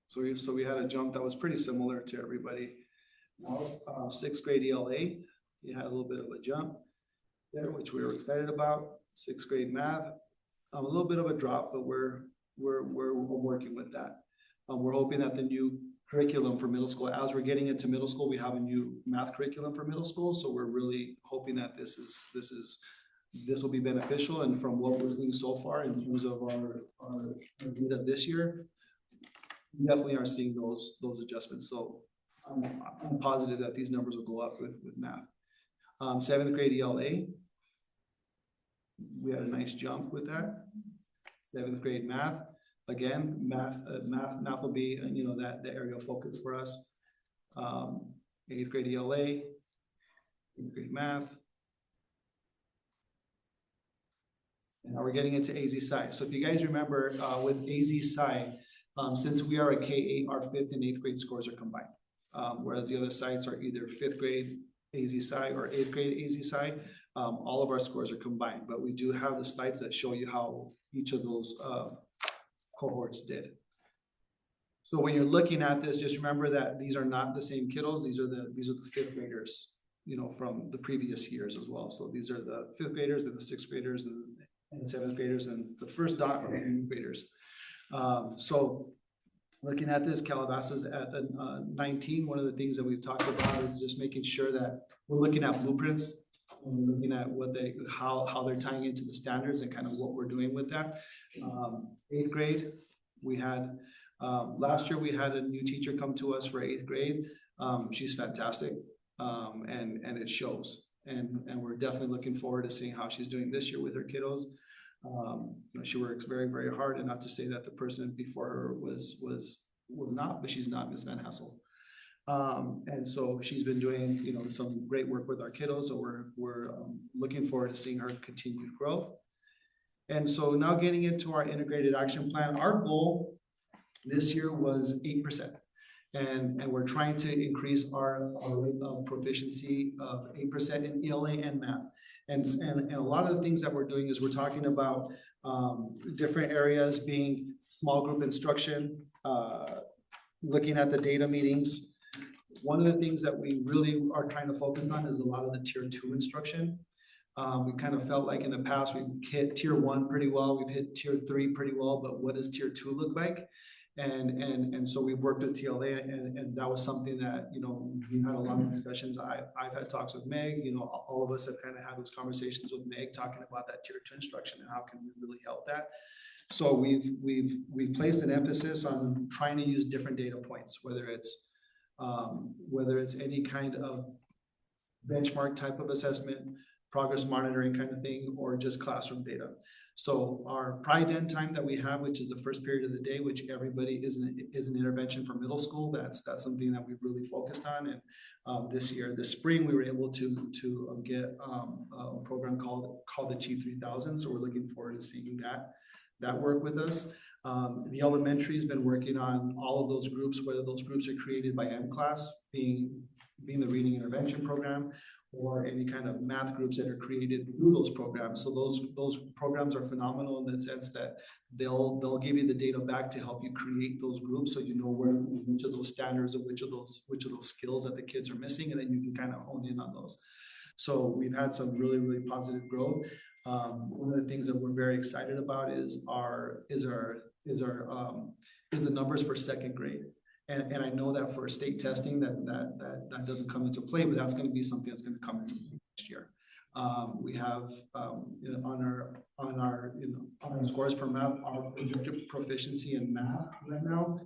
So we had a jump that was pretty similar to everybody else. Sixth grade ELA, you had a little bit of a jump there, which we were excited about. Sixth grade math, a little bit of a drop, but we're working with that. We're hoping that the new curriculum for middle school, as we're getting into middle school, we have a new math curriculum for middle school. So we're really hoping that this will be beneficial. And from what we're seeing so far in terms of our data this year, we definitely are seeing those adjustments. So I'm positive that these numbers will go up with math. Seventh grade ELA, we had a nice jump with that. Seventh grade math, again, math will be the area of focus for us. Eighth grade ELA, eighth grade math. And now we're getting into AZ Sci. So if you guys remember, with AZ Sci, since we are a K-8, our 5th and 8th grade scores are combined. Whereas the other sites are either 5th grade AZ Sci or 8th grade AZ Sci. All of our scores are combined, but we do have the slides that show you how each of those cohorts did. So when you're looking at this, just remember that these are not the same kiddos. These are the 5th graders, you know, from the previous years as well. So these are the 5th graders, and the 6th graders, and 7th graders, and the first dot are 8th graders. So looking at this, Calabasas at the 19, one of the things that we've talked about is just making sure that we're looking at blueprints. And we're looking at what how they're tying into the standards and kind of what we're doing with that. 8th grade, we had, last year we had a new teacher come to us for 8th grade. She's fantastic, and it shows. And we're definitely looking forward to seeing how she's doing this year with her kiddos. You know, she works very, very hard, and not to say that the person before her was not, but she's not, Ms. Van Hassel. And so she's been doing, you know, some great work with our kiddos. So we're looking forward to seeing her continued growth. And so now getting into our integrated action plan, our goal this year was 8%. And we're trying to increase our rate of proficiency of 8% in ELA and math. And a lot of the things that we're doing is we're talking about different areas being small group instruction, looking at the data meetings. One of the things that we really are trying to focus on is a lot of the tier 2 instruction. We kind of felt like in the past we've hit tier 1 pretty well, we've hit tier 3 pretty well, but what does tier 2 look like? And so we worked with TLA, and that was something that, you know, we've had a lot of discussions. I've had talks with Meg, you know, all of us have kind of had those conversations with Meg talking about that tier 2 instruction and how can we really help that. So we've placed an emphasis on trying to use different data points, whether it's any kind of benchmark type of assessment, progress monitoring kind of thing, or just classroom data. So our Pride End time that we have, which is the first period of the day, which everybody is an intervention for middle school. That's something that we've really focused on. And this spring, we were able to get a program called the Chief 3000. So we're looking forward to seeing that work with us. The elementary has been working on all of those groups, whether those groups are created by M-Class, being the reading intervention program, or any kind of math groups that are created through those programs. So those programs are phenomenal in the sense that they'll give you the data back to help you create those groups, so you know which of those standards or which of those skills that the kids are missing, and then you can kind of hone in on those. So we've had some really, really positive growth. One of the things that we're very excited about is the numbers for 2nd grade. And I know that for state testing that doesn't come into play, but that's going to be something that's going to come into play next year. We have on our scores for math, our projected proficiency in math right now,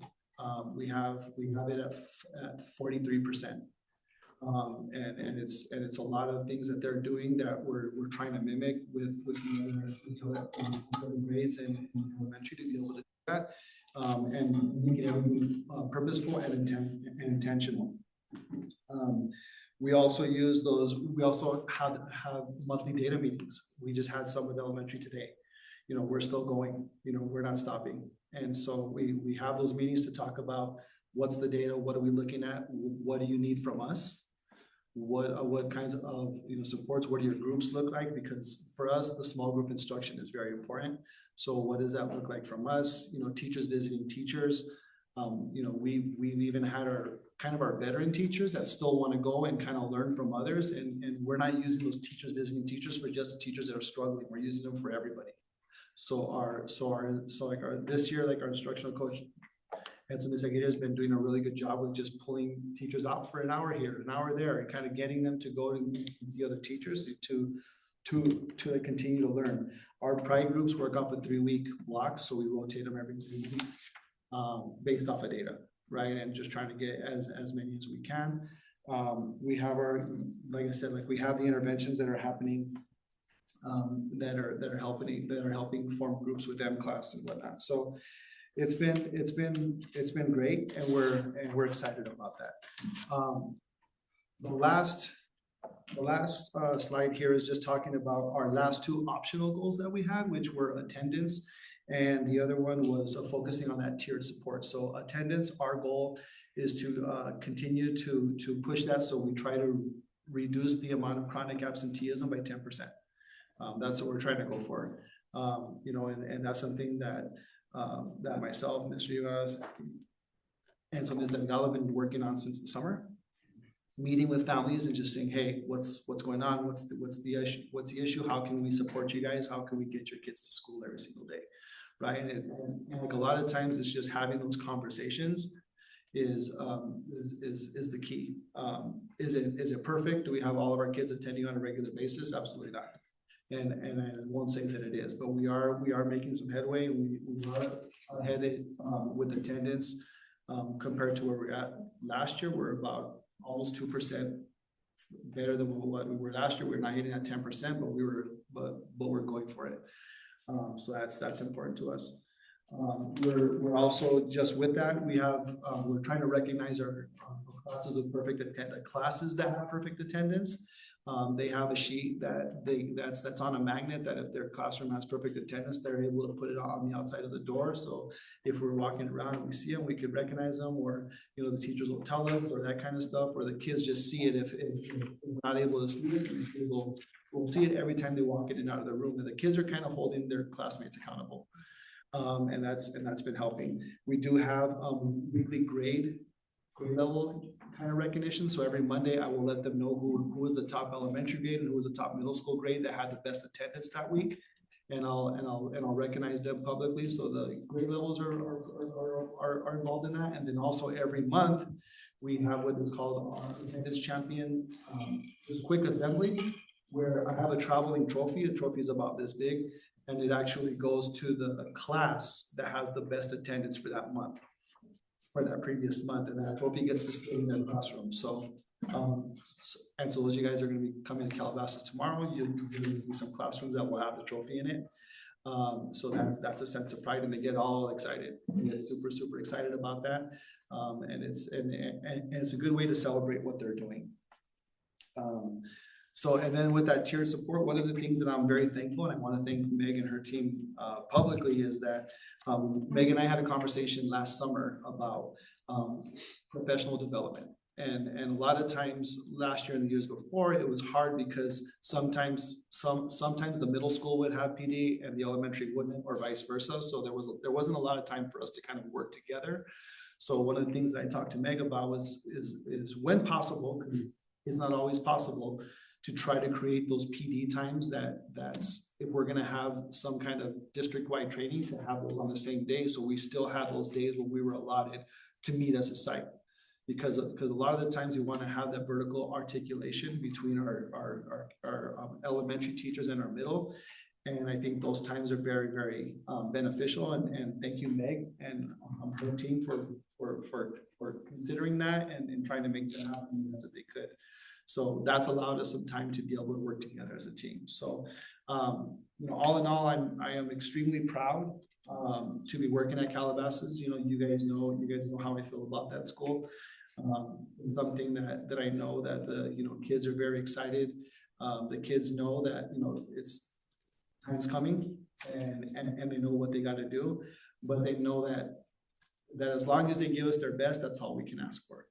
we have it at 43%. And it's a lot of things that they're doing that we're trying to mimic with other grades and elementary to be able to do that. And make it purposeful and intentional. We also use those. We also have monthly data meetings. We just had some with elementary today. You know, we're still going. You know, we're not stopping. And so we have those meetings to talk about what's the data, what are we looking at, what do you need from us, what kinds of supports, what do your groups look like? Because for us, the small group instruction is very important. So what does that look like from us? You know, teachers visiting teachers. We've even had our veteran teachers that still want to go and kind of learn from others, and we're not using those teachers visiting teachers for just the teachers that are struggling. We're using them for everybody. This year, like our instructional coach, Edson Misaguirre, has been doing a really good job with just pulling teachers out for an hour here, an hour there, and kind of getting them to go to the other teachers to continue to learn. Our pride groups work off of 3-week blocks, so we rotate them every 3 weeks based off of data, right? And just trying to get as many as we can. We have like I said, we have the interventions that are happening that are helping form groups with M-Class and whatnot. So it's been great, and we're excited about that. The last The last slide here is just talking about our last two optional goals that we had, which were attendance. And the other one was focusing on that tiered support. So attendance, our goal is to continue to push that. So we try to reduce the amount of chronic absenteeism by 10%. That's what we're trying to go for. You know, and that's something that that myself, Mr. Rivas, and so Ms. Delgado have been working on since the summer. Meeting with families and just saying, hey, what's going on? What's the issue? How can we support you guys? How can we get your kids to school every single day? Right. And like a lot of times it's just having those conversations is the key. Is it perfect? Do we have all of our kids attending on a regular basis? Absolutely not. And I won't say that it is, but we are making some headway. We are headed with attendance compared to where we're at last year. We're about almost 2% better than what we were last year. We're not hitting that 10%, but we're going for it. So that's important to us. We're also just with that. We have we're trying to recognize our classes with perfect attendance, classes that have perfect attendance. They have a sheet that's on a magnet that if their classroom has perfect attendance, they're able to put it on the outside of the door. So if we're walking around and we see them, we can recognize them, or you know, the teachers will tell us, or that kind of stuff, or the kids just see it if we're not able to see it. The kids will see it every time they walk in and out of the room. And the kids are kind of holding their classmates accountable, and that's been helping. We do have weekly grade level kind of recognition. So every Monday I will let them know who was the top elementary grade and who was the top middle school grade that had the best attendance that week. And I'll recognize them publicly. So the grade levels are involved in that. And then also every month we have what is called our attendance champion, just quick assembly, where I have a traveling trophy. The trophy is about this big, and it actually goes to the class that has the best attendance for that month, for that previous month, and that trophy gets to stay in their classroom. So, and so as you guys are going to be coming to Calabasas tomorrow, you're going to see some classrooms that will have the trophy in it. So that's a sense of pride, and they get all excited. They get super excited about that, and it's a good way to celebrate what they're doing. So, and then with that tiered support, one of the things that I'm very thankful, and I want to thank Meg and her team publicly, is that Meg and I had a conversation last summer about professional development. And a lot of times last year and the years before, it was hard because sometimes the middle school would have PD and the elementary wouldn't, or vice versa. So there wasn't a lot of time for us to kind of work together. So one of the things that I talked to Meg about is when possible, because it's not always possible, to try to create those PD times that's if we're going to have some kind of district-wide training, to have those on the same day. So we still have those days when we were allotted to meet as a site, because a lot of the times we want to have that vertical articulation between our elementary teachers and our middle. And I think those times are very beneficial. And thank you, Meg, and her team for considering that and trying to make that happen as they could. So that's allowed us some time to be able to work together as a team. So, you know, all in all, I am extremely proud to be working at Calabasas. You know, you guys know how I feel about that school. It's something that I know that the kids are very excited. The kids know that it's time's coming, and they know what they got to do. But they know that as long as they give us their best, that's all we can ask for.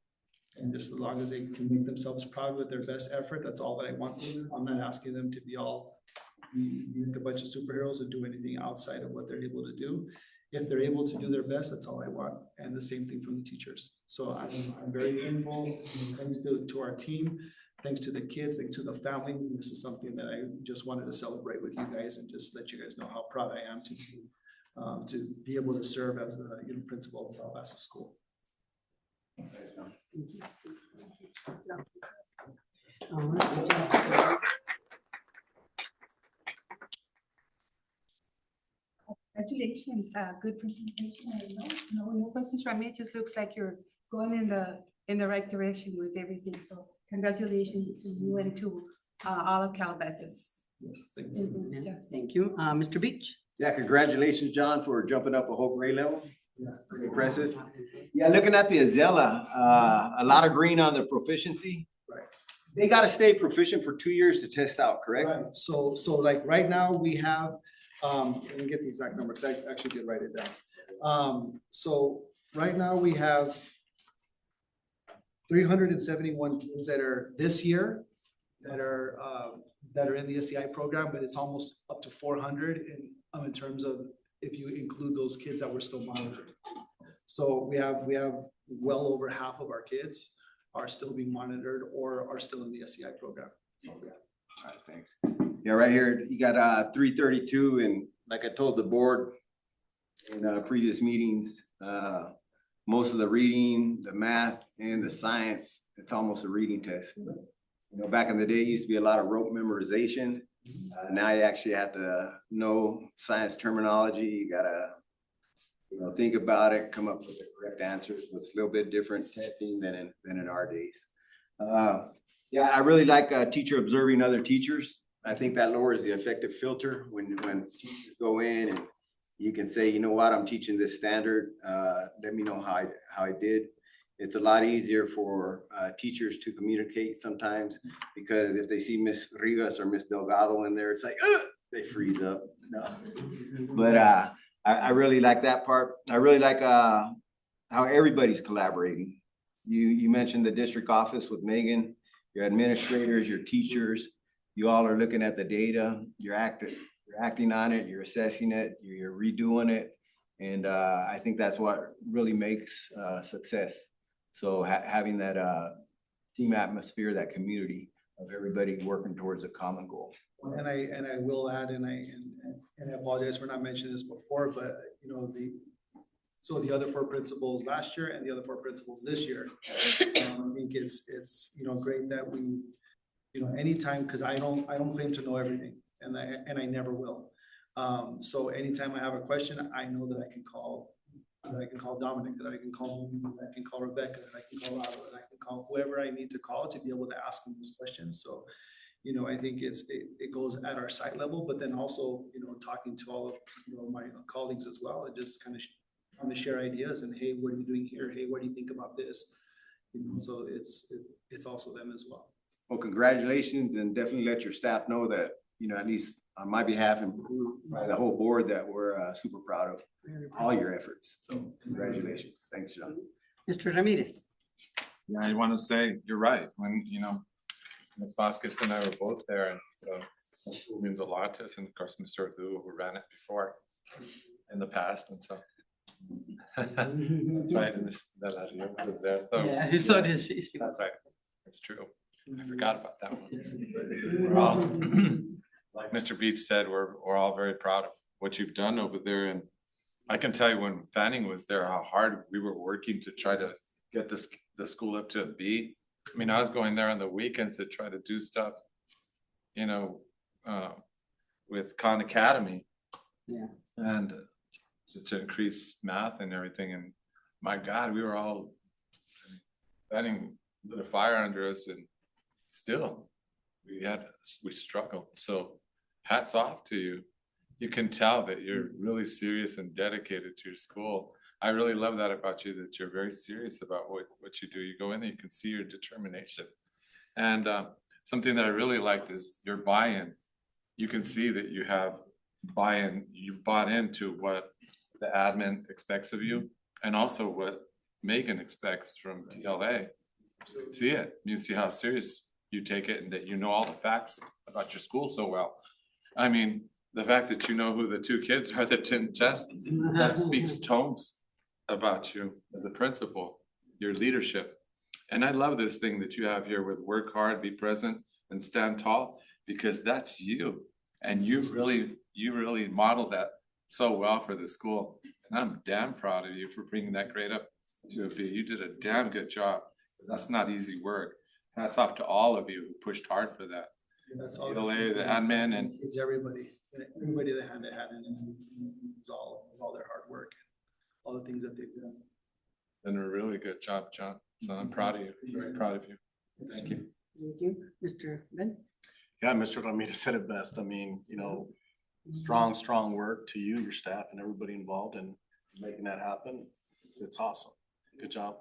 And just as long as they can make themselves proud with their best effort, that's all that I want from them. I'm not asking them to be a bunch of superheroes and do anything outside of what they're able to do. If they're able to do their best, that's all I want. And the same thing from the teachers. So I'm very thankful. Thanks to our team, thanks to the kids, thanks to the families. And this is something that I just wanted to celebrate with you guys and just let you guys know how proud I am to be able to serve as the principal of Calabasas School. Congratulations, good presentation. No questions from me. It just looks like you're going in the right direction with everything. So congratulations to you and to all of Calabasas. Yes, thank you. Yes. Thank you. Mr. Beach? Yeah, congratulations, John, for jumping up a whole grade level. Yeah, pretty impressive. Yeah, looking at the Azella, a lot of green on the proficiency. Right. They gotta stay proficient for 2 years to test out, correct? Right, so like right now we have, let me get the exact number, because I actually did write it down. So right now we have 371 kids that are this year that are in the SEI program, but it's almost up to 400 in terms of if you include those kids that were still monitored. So we have well over half of our kids are still being monitored or are still in the SEI program. All right, thanks. Yeah, right here, you got 332, and like I told the board in previous meetings, most of the reading, the math, and the science, it's almost a reading test. You know, back in the day, it used to be a lot of rote memorization. Now you actually have to know science terminology. You gotta, think about it, come up with the correct answers. It's a little bit different testing than in our days. Yeah, I really like a teacher observing other teachers. I think that lowers the effective filter when teachers go in and you can say, you know what, I'm teaching this standard. Let me know how I did. It's a lot easier for teachers to communicate sometimes, because if they see Miss Rivas or Miss Delgado in there, it's like, they freeze up. No. But I really like that part. I really like how everybody's collaborating. You mentioned the district office with Megan, your administrators, your teachers. You all are looking at the data. You're acting on it. You're assessing it. You're redoing it. And I think that's what really makes success. So having that team atmosphere, that community of everybody working towards a common goal. And I will add, and I apologize for not mentioning this before, but the other 4 principals last year and the other 4 principals this year. I think it's great that we, anytime, because I don't claim to know everything, and I never will. So anytime I have a question, I know that I can call Dominic, that I can call Rebecca, that I can call Lalo, that I can call whoever I need to call to be able to ask them those questions. So, I think it goes at our site level, but then also, talking to all of my colleagues as well, and just kind of share ideas and, hey, what are you doing here? Hey, what do you think about this? So it's also them as well. Well, congratulations, and definitely let your staff know that, at least on my behalf and by the whole board, that we're super proud of all your efforts. So congratulations. Thanks, John. Mr. Ramirez. Yeah, I want to say, you're right. When, Ms. Vasquez and I were both there, and so it means a lot to us. And of course, Mr. Adu, who ran it before in the past. And so that's right. And this Delario was there. So Yeah, so does she. That's right. It's true. I forgot about that one. We're all, like Mr. Beats said, we're all very proud of what you've done over there. And I can tell you, when Fanning was there, how hard we were working to try to get the school up to a B. I mean, I was going there on the weekends to try to do stuff, with Khan Academy. Yeah. And to increase math and everything. And my God, we were all Fanning lit a fire under us, and still we struggled. So hats off to you. You can tell that you're really serious and dedicated to your school. I really love that about you, that you're very serious about what you do. You go in there, you can see your determination. And something that I really liked is your buy-in. You can see that you have buy-in, you've bought into what the admin expects of you, and also what Megan expects from TLA. You can see it. You see how serious you take it, and that you know all the facts about your school so well. I mean, the fact that you know who the 2 kids are that didn't test, that speaks tones about you as a principal, your leadership. And I love this thing that you have here with work hard, be present, and stand tall, because that's you. And you really modeled that so well for the school. And I'm damn proud of you for bringing that grade up to a B. You did a damn good job, because that's not easy work. Hats off to all of you who pushed hard for that. That's all. TLA, the admin, and it's everybody that had it, and it's all their hard work, all the things that they've done. done a really good job, John. So I'm proud of you, very proud of you. Thank you. Thank you. Mr. Ben? Yeah, Mr. Ramirez said it best. I mean, strong work to you, your staff, and everybody involved in making that happen. It's awesome. Good job.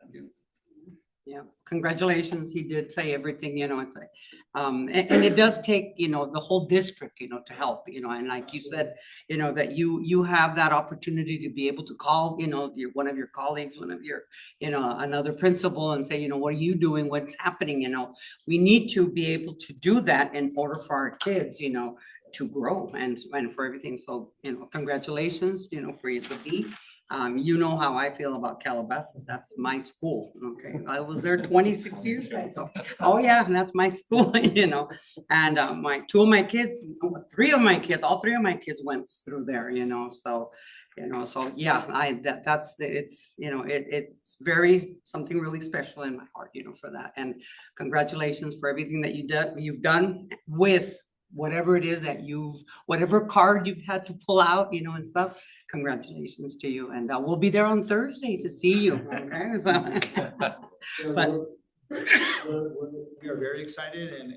Thank you. Yeah, congratulations. He did say everything, it's like, and it does take, the whole district, to help, and like you said, that you have that opportunity to be able to call, one of your colleagues, one of your, another principal and say, what are you doing? What's happening? We need to be able to do that in order for our kids, to grow and for everything. So, congratulations, for you to be. You know how I feel about Calabasas. That's my school. Okay, I was there 26 years. So, oh yeah, that's my school. And all 3 of my kids, all 3 of my kids went through there. So, so yeah, it's very something really special in my heart. For that. And congratulations for everything that you've done with whatever it is that whatever card you've had to pull out, and stuff. Congratulations to you. And we'll be there on Thursday to see you. Okay. So, but we are very excited and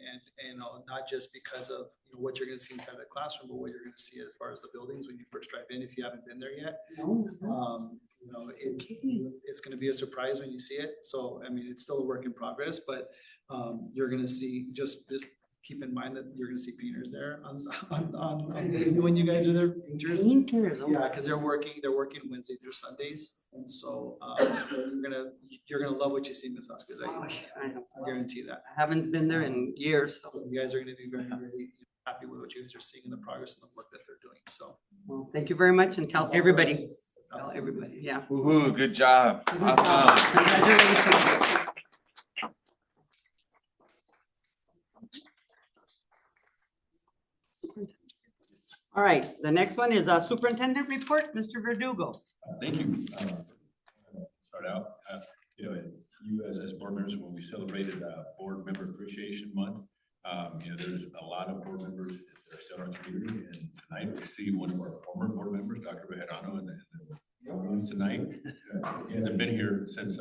not just because of what you're going to see inside the classroom, but what you're going to see as far as the buildings when you first drive in, if you haven't been there yet. It's going to be a surprise when you see it. So, I mean, it's still a work in progress, but you're going to see just keep in mind that you're going to see painters there when you guys are there. Painters, yeah, because they're working Wednesday through Sundays, and so you're gonna love what you see, Ms. Vasquez. I guarantee that. I haven't been there in years, so you guys are going to be very, very happy with what you guys are seeing and the progress and the work that they're doing. So, well, thank you very much, and tell everybody. Tell everybody, yeah. Woohoo! Good job. Awesome. Congratulations. All right, the next one is a superintendent report, Mr. Verdugo. Thank you. Start out, you as board members, when we celebrated Board Member Appreciation Month, there's a lot of board members that are still in our community, and tonight we see one of our former board members, Dr. Bejarano, in the audience tonight. He hasn't been here since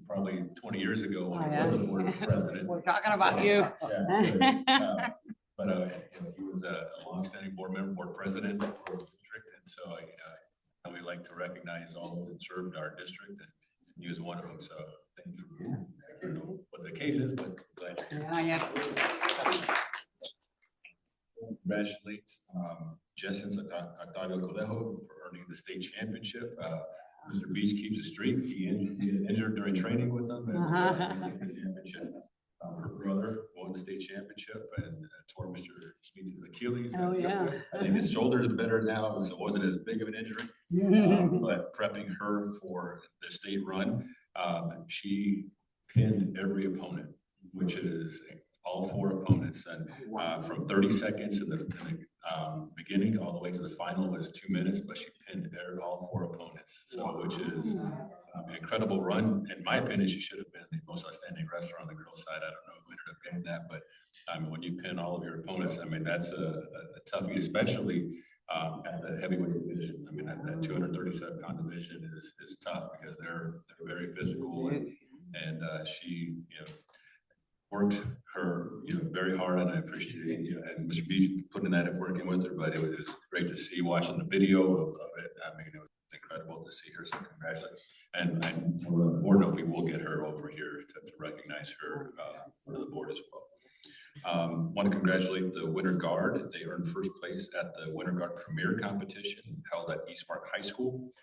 probably 20 years ago when he was the board president. We're talking about you. But he was a longstanding board member, board president of the district, and so we'd like to recognize all those that served our district, and he was one of them. So thank you for I don't know what the occasion is, but glad you're here. Congratulate Jessens Octavio Colejo for earning the state championship. Mr. Beach keeps a streak. He is injured during training with them. And the championship. Her brother won the state championship and tore Mr. Smith's Achilles. Oh, yeah. I think his shoulder is better now, so it wasn't as big of an injury. But prepping her for the state run, she pinned every opponent, which is all 4 opponents. And from 30 seconds in the beginning all the way to the final was 2 minutes, but she pinned all 4 opponents. So, which is an incredible run. In my opinion, she should have been the most outstanding wrestler on the girls' side. I don't know who ended up getting that, but when you pin all of your opponents, I mean, that's a toughie, especially at the heavyweight division. I mean, that 237-pound division is tough because they're very physical, and she, worked her, very hard, and I appreciate it, and Mr. Beach putting that and working with her, but it was great to see watching the video of it. I mean, it was incredible to see her, so congratulations. And for the board note, we will get her over here to recognize her for the board as well. Want to congratulate the Winter Guard. They earned first place at the Winter Guard Premier competition held at East Park High School.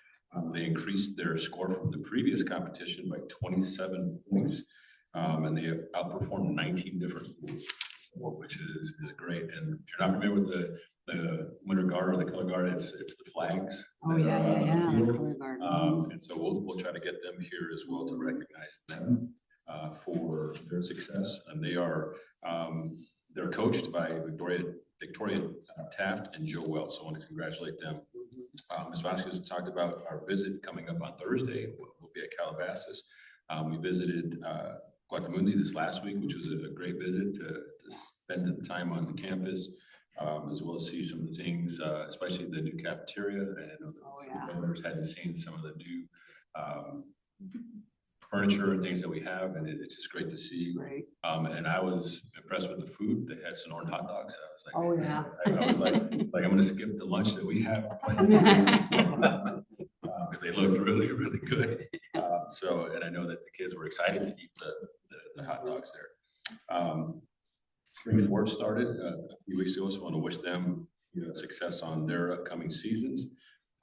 They increased their score from the previous competition by 27 points. And they outperformed 19 different schools, which is great. And if you're not familiar with the Winter Guard or the Color Guard, it's the flags. Oh yeah. Color Guard. And so we'll try to get them here as well to recognize them for their success. And they're coached by Victoria Taft and Joe Wells. So I want to congratulate them. Ms. Vasquez talked about our visit coming up on Thursday. We'll be at Calabasas. We visited Guatemala this last week, which was a great visit to spend the time on the campus, as well as see some of the things, especially the new cafeteria. And I know the members hadn't seen some of the new furniture and things that we have, and it's just great to see. Right. And I was impressed with the food. They had Sonoran hot dogs. I was like, oh yeah. I was like I'm going to skip the lunch that we have because they looked really, really good. So, and I know that the kids were excited to eat the hot dogs there. Spring Forge started a few weeks ago, so I want to wish them, success on their upcoming seasons.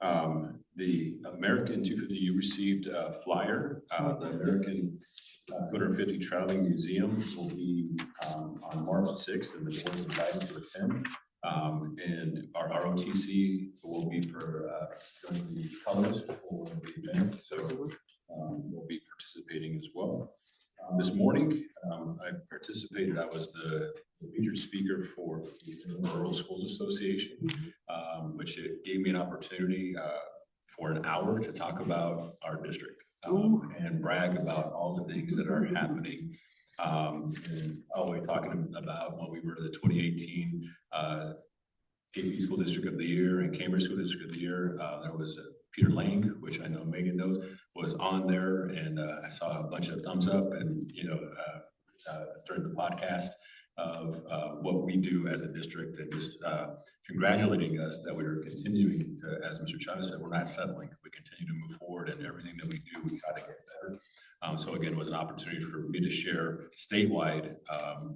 The American 250U received a flyer. The American 250 Traveling Museum will be on March 6th, and the board is invited to attend. And our ROTC will be showing the colors for the event, so we'll be participating as well. This morning, I participated. I was the featured speaker for the Rural Schools Association, which it gave me an opportunity for an hour to talk about our district and brag about all the things that are happening. And all the way talking about when we were the 2018 AP School District of the Year and Cambridge School District of the Year. There was Peter Lang, which I know Megan knows, was on there, and I saw a bunch of thumbs up and during the podcast of what we do as a district, and just congratulating us that we are continuing to, as Mr. Chavez said, we're not settling. We continue to move forward, and everything that we do, we try to get better. So again, it was an opportunity for me to share statewide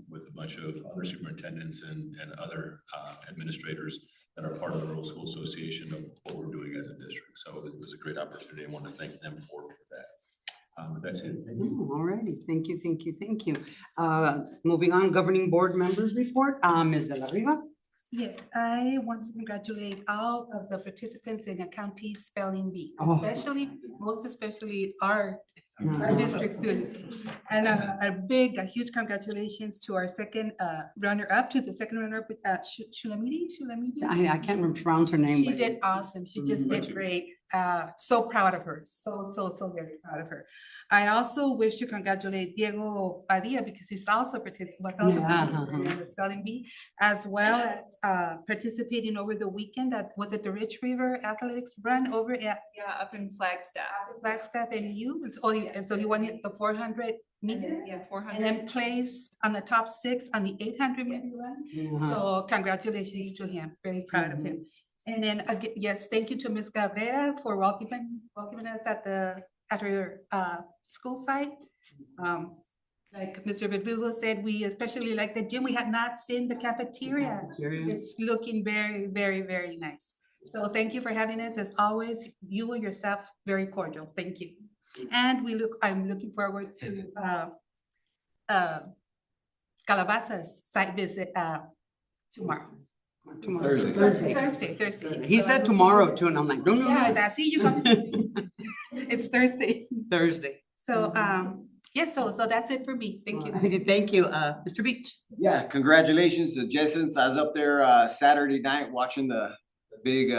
with a bunch of other superintendents and other administrators that are part of the Rural School Association of what we're doing as a district. So it was a great opportunity. I want to thank them for that. But that's it. Thank you. All righty. Thank you, thank you, thank you. Moving on, governing board members report. Ms. De La Riva. Yes, I want to congratulate all of the participants in the county spelling bee, most especially our district students. And a huge congratulations to our second runner-up, with Shulamidi. I can't pronounce her name. She did awesome. She just did great. So proud of her. So very proud of her. I also wish to congratulate Diego Padilla because he's also participating in the spelling bee, as well as participating over the weekend at, was it the Rich River Athletics Run over at? Yeah, up in Flagstaff. Flagstaff and you, and so you won the 400 meter? Yeah, 400. And then placed on the top 6 on the 800 meter run. So congratulations to him, very proud of him. And then, yes, thank you to Ms. Cabrera for welcoming us at her school site. Like Mr. Verdugo said, we especially like the gym. We had not seen the cafeteria. It's looking very, very, very nice. So thank you for having us. As always, you and your staff, very cordial. Thank you. And I'm looking forward to Calabaza's site visit tomorrow. Thursday. He said tomorrow too, and I'm like, no. Yeah, see, you got me confused. It's Thursday. So, yes, so that's it for me. Thank you. Thank you, Mr. Beach. Yeah, congratulations to Jessens. I was up there Saturday night watching the big,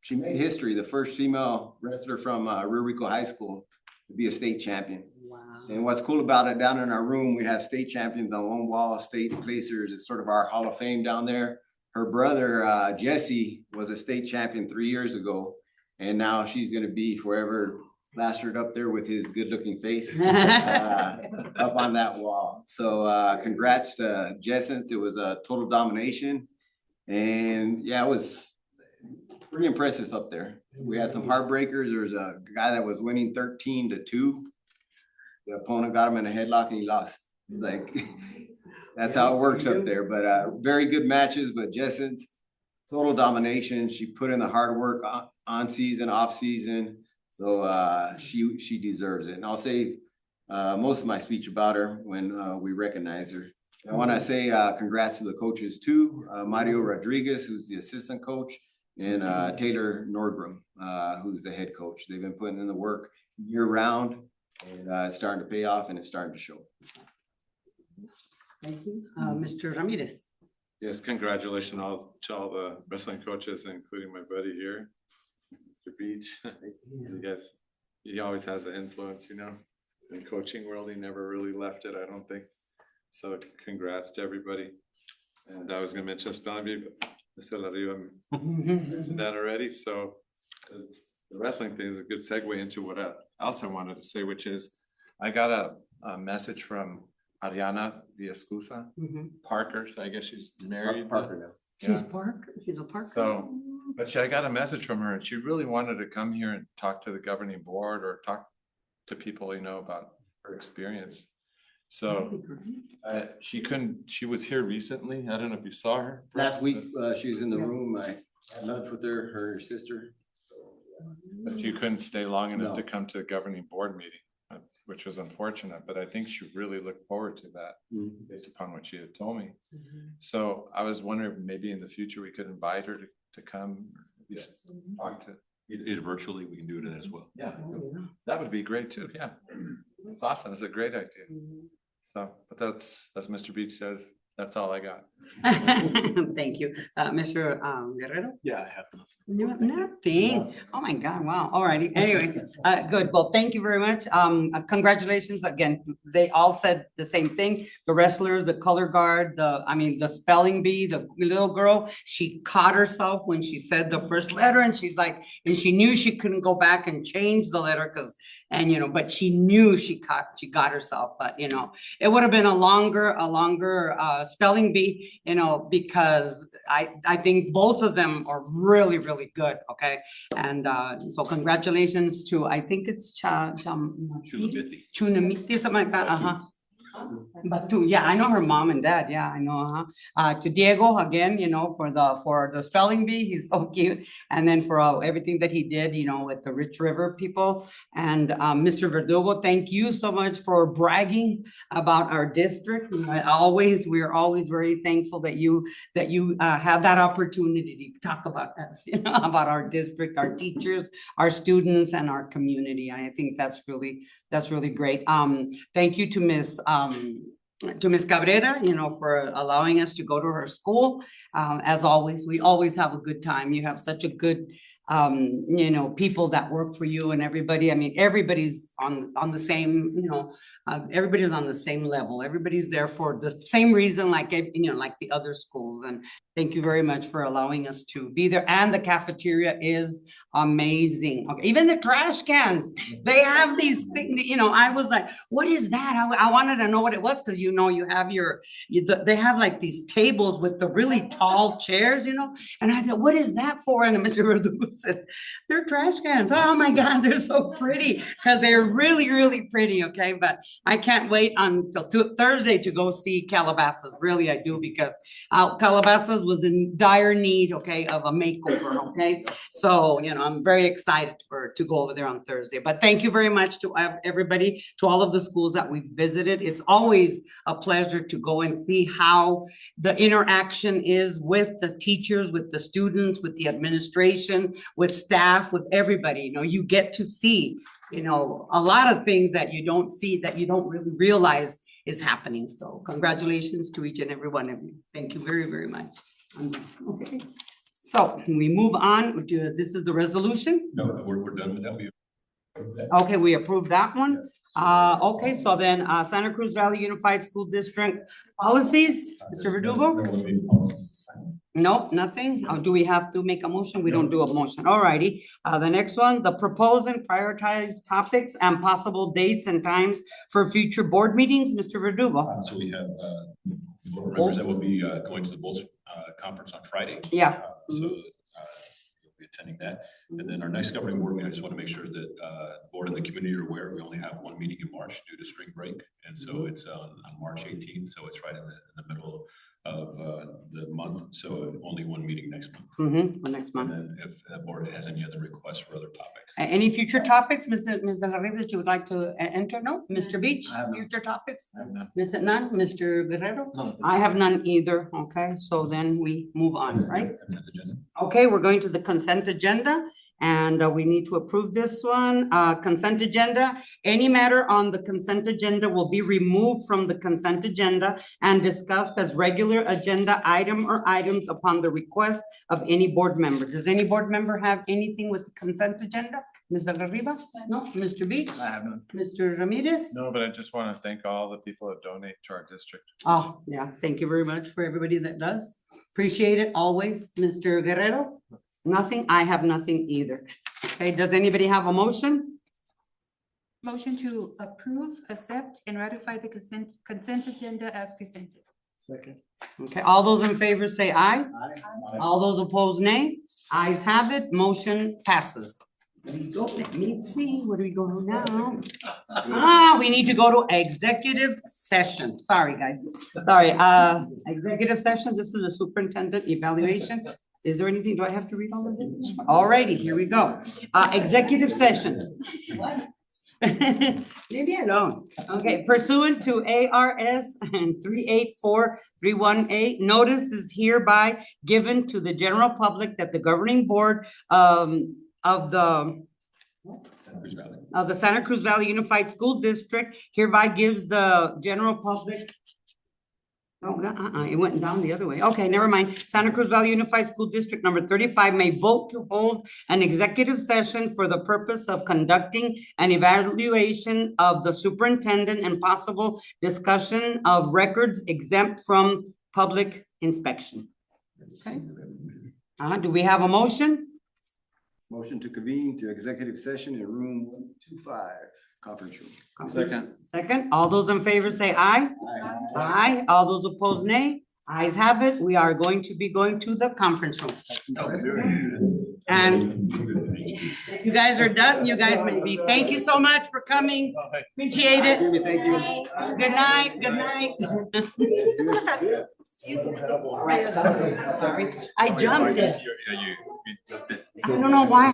she made history, the first female wrestler from Rio Rico High School to be a state champion. Wow. And what's cool about it, down in our room, we have state champions on one wall, state placers. It's sort of our Hall of Fame down there. Her brother, Jesse, was a state champion 3 years ago. And now she's going to be forever plastered up there with his good-looking face up on that wall. So congrats to Jessens. It was a total domination. And yeah, it was pretty impressive up there. We had some heartbreakers. There was a guy that was winning 13-2. The opponent got him in a headlock and he lost. It's like, that's how it works up there. But very good matches, but Jessens, total domination. She put in the hard work on season, off season. So she deserves it. And I'll say most of my speech about her when we recognize her. I want to say congrats to the coaches too. Mario Rodriguez, who's the assistant coach, and Taylor Nordgren, who's the head coach. They've been putting in the work year round, and it's starting to pay off and it's starting to show. Thank you. Mr. Ramirez. Yes, congratulations to all the wrestling coaches, including my buddy here, Mr. Beach. He always has an influence, in coaching world. He never really left it, I don't think. So congrats to everybody. And I was going to mention spelling bee, but Mr. La Riva mentioned that already. So the wrestling thing is a good segue into what I also wanted to say, which is I got a message from Ariana Villascusa, Parker. So I guess she's married. Parker now. She's Parker. She's a Parker. So, but I got a message from her, and she really wanted to come here and talk to the governing board or talk to people, you know, about her experience. So she was here recently. I don't know if you saw her. Last week, she was in the room. I had lunch with her sister. But you couldn't stay long enough No. to come to a governing board meeting, which was unfortunate, but I think she really looked forward to that based upon what she had told me. So I was wondering if maybe in the future we could invite her to come, maybe talk to. Virtually, we can do it as well. Yeah, that would be great too, yeah. It's awesome, it's a great idea. So, but that's, as Mr. Beach says, that's all I got. Thank you. Mr. Guerrero? Yeah, I have nothing. Nothing. Oh my God, wow. All righty. Anyway, good. Well, thank you very much. Congratulations again. They all said the same thing. The wrestlers, the color guard, the spelling bee, the little girl, she caught herself when she said the first letter and she's like, and she knew she couldn't go back and change the letter but she knew she got herself, but it would have been a longer spelling bee, because I think both of them are really, really good, okay? And so congratulations to, I think it's Chunamithi. Chunamithi, something like that, But I know her mom and dad, yeah, I know, to Diego, again, for the spelling bee, he's so cute. And then for everything that he did, with the Rich River people. And Mr. Verdugo, thank you so much for bragging about our district. We're always very thankful that you have that opportunity to talk about us, about our district, our teachers, our students, and our community. I think that's really great. Thank you to Miss Cabrera, for allowing us to go to her school. As always, we always have a good time. You have such a good, people that work for you and everybody. I mean, everybody's on the same, everybody's on the same level. Everybody's there for the same reason, like the other schools. And thank you very much for allowing us to be there. And the cafeteria is amazing. Okay, even the trash cans, they have these things, I was like, what is that? I wanted to know what it was, because you have they have like these tables with the really tall chairs, and I thought, what is that for? And Mr. Verdugo says, they're trash cans. Oh my God, they're so pretty, because they're really, really pretty, okay? But I can't wait until Thursday to go see Calabasas. Really, I do, because Calabasas was in dire need, okay, of a makeover, okay? So, I'm very excited to go over there on Thursday. But thank you very much to everybody, to all of the schools that we visited. It's always a pleasure to go and see how the interaction is with the teachers, with the students, with the administration, with staff, with everybody. You get to see, a lot of things that you don't see, that you don't really realize is happening. So congratulations to each and every one of you. Thank you very, very much. Okay. So we move on to, this is the resolution. No, we're done with that. Okay, we approved that one. Okay, so then Santa Cruz Valley Unified School District policies, Mr. Verdugo? Nope, nothing. Do we have to make a motion? We don't do a motion. All righty. The next one, the propose and prioritize topics and possible dates and times for future board meetings, Mr. Verdugo. So we have board members that will be going to the Bulls conference on Friday. Yeah. So you'll be attending that. And then our next governing board meeting, I just want to make sure that the board and the community are aware, we only have one meeting in March due to spring break. And so it's on March 18th. So it's right in the middle of the month. So only one meeting next month. Next month. And then if the board has any other requests for other topics. Any future topics, Mr. Garrido, that you would like to enter? No? Mr. Beach, future topics? Mr. None? Mr. Guerrero? No. I have none either. Okay, so then we move on, right? Okay, we're going to the consent agenda. And we need to approve this one. Consent agenda. Any matter on the consent agenda will be removed from the consent agenda and discussed as regular agenda item or items upon the request of any board member. Does any board member have anything with the consent agenda? Mr. Garriba? No? Mr. Beach? I have none. Mr. Ramirez? No, but I just want to thank all the people that donate to our district. Oh, yeah. Thank you very much for everybody that does. Appreciate it always. Mr. Guerrero? Nothing? I have nothing either. Okay, does anybody have a motion? Motion to approve, accept, and ratify the consent agenda as presented. Second. Okay, all those in favor say aye. Aye. All those opposed, nay. Ayes have it, motion passes. Let me see, what are we going now? We need to go to executive session. Sorry, guys. Sorry, executive session. This is a superintendent evaluation. Is there anything, do I have to read all of this? Alrighty, here we go. Executive session. Leave me alone. Okay, pursuant to ARS and 384318, notice is hereby given to the general public that the governing board of the Santa Cruz Valley Unified School District hereby gives the general public. Oh, it went down the other way. Okay, never mind. Santa Cruz Valley Unified School District number 35 may vote to hold an executive session for the purpose of conducting an evaluation of the superintendent and possible discussion of records exempt from public inspection. Okay. Do we have a motion? Motion to convene to executive session in room 125, conference room. Second, all those in favor say aye. Aye. All those opposed, nay. Ayes have it. We are going to be going to the conference room. And if you guys are done, you guys may be. Thank you so much for coming. Appreciate it. Thank you. Good night, good night. Sorry, I jumped it. I don't know why.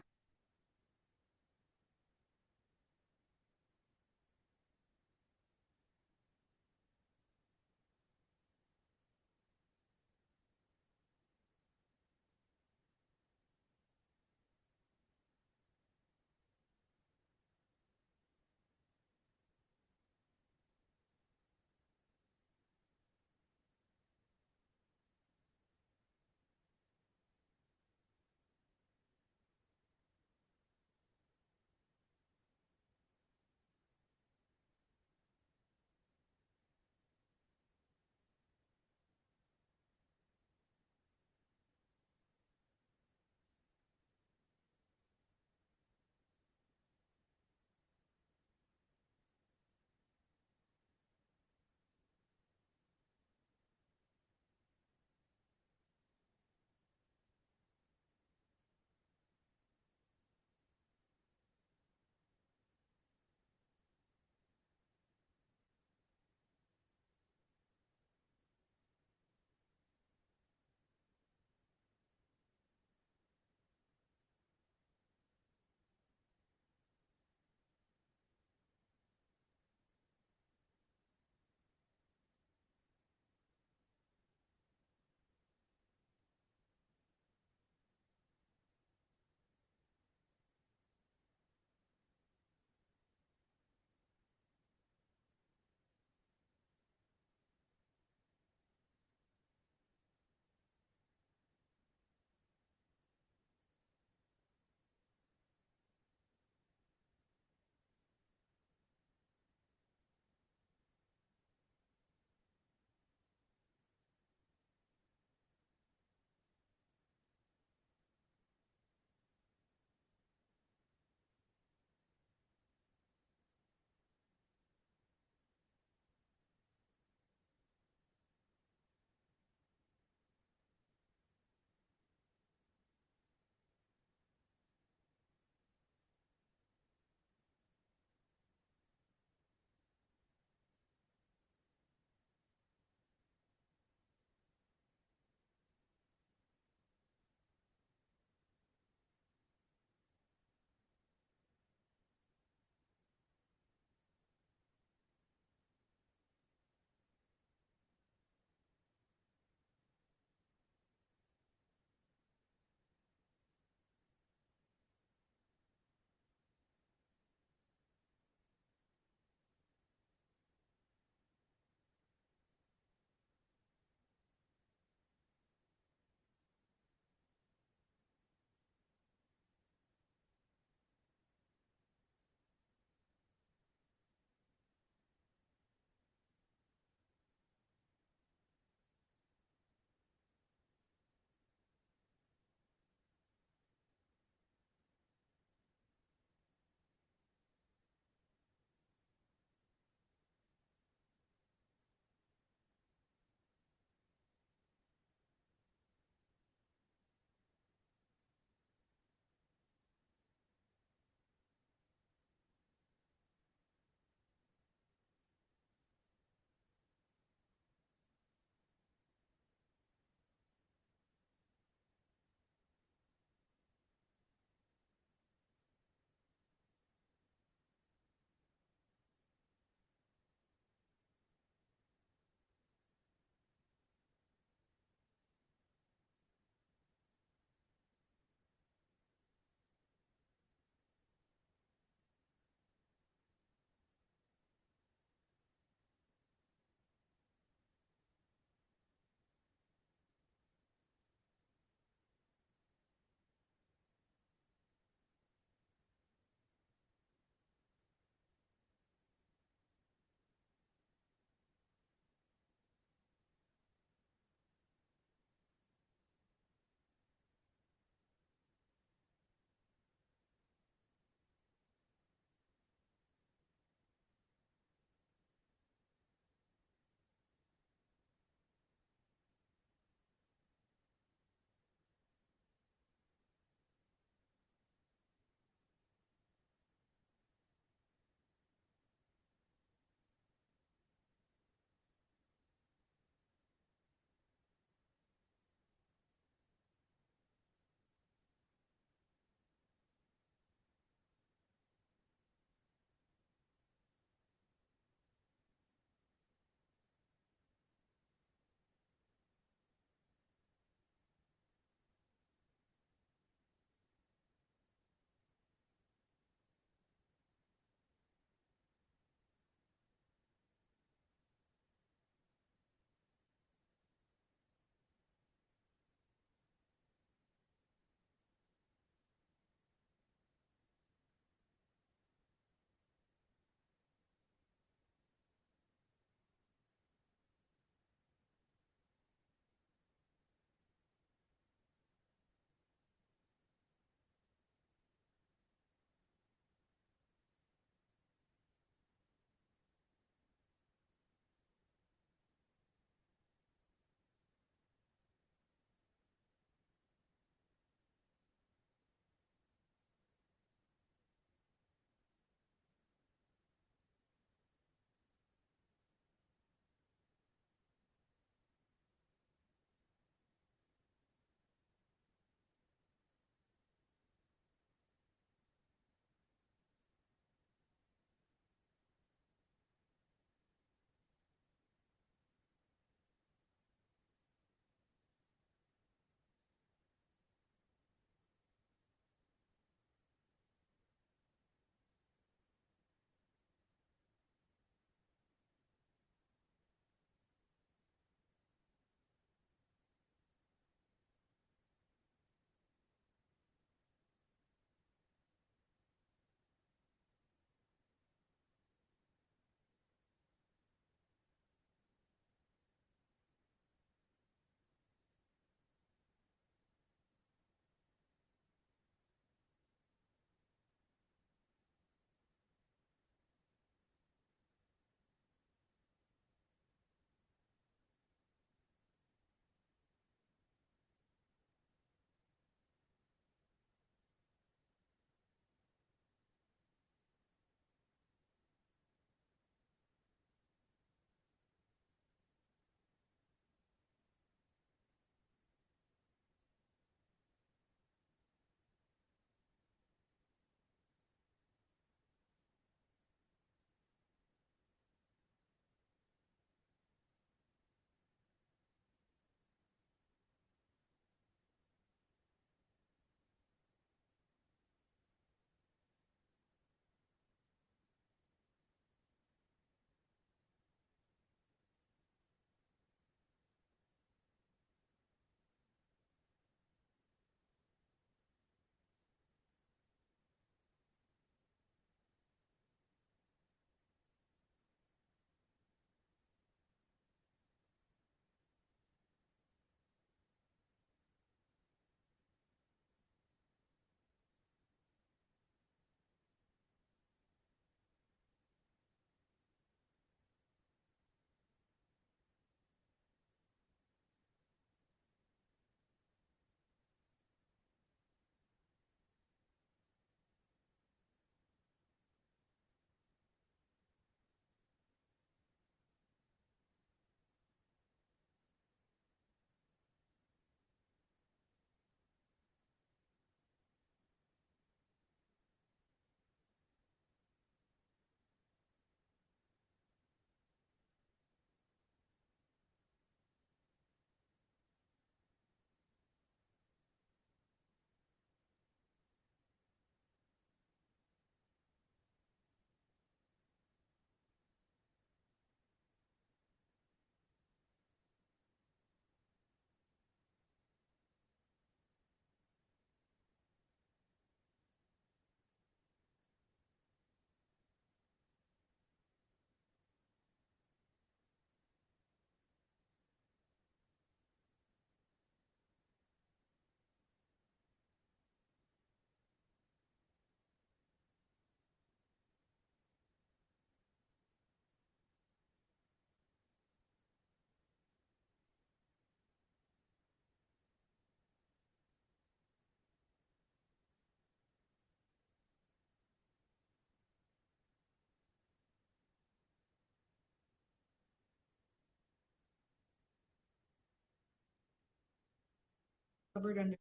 covered under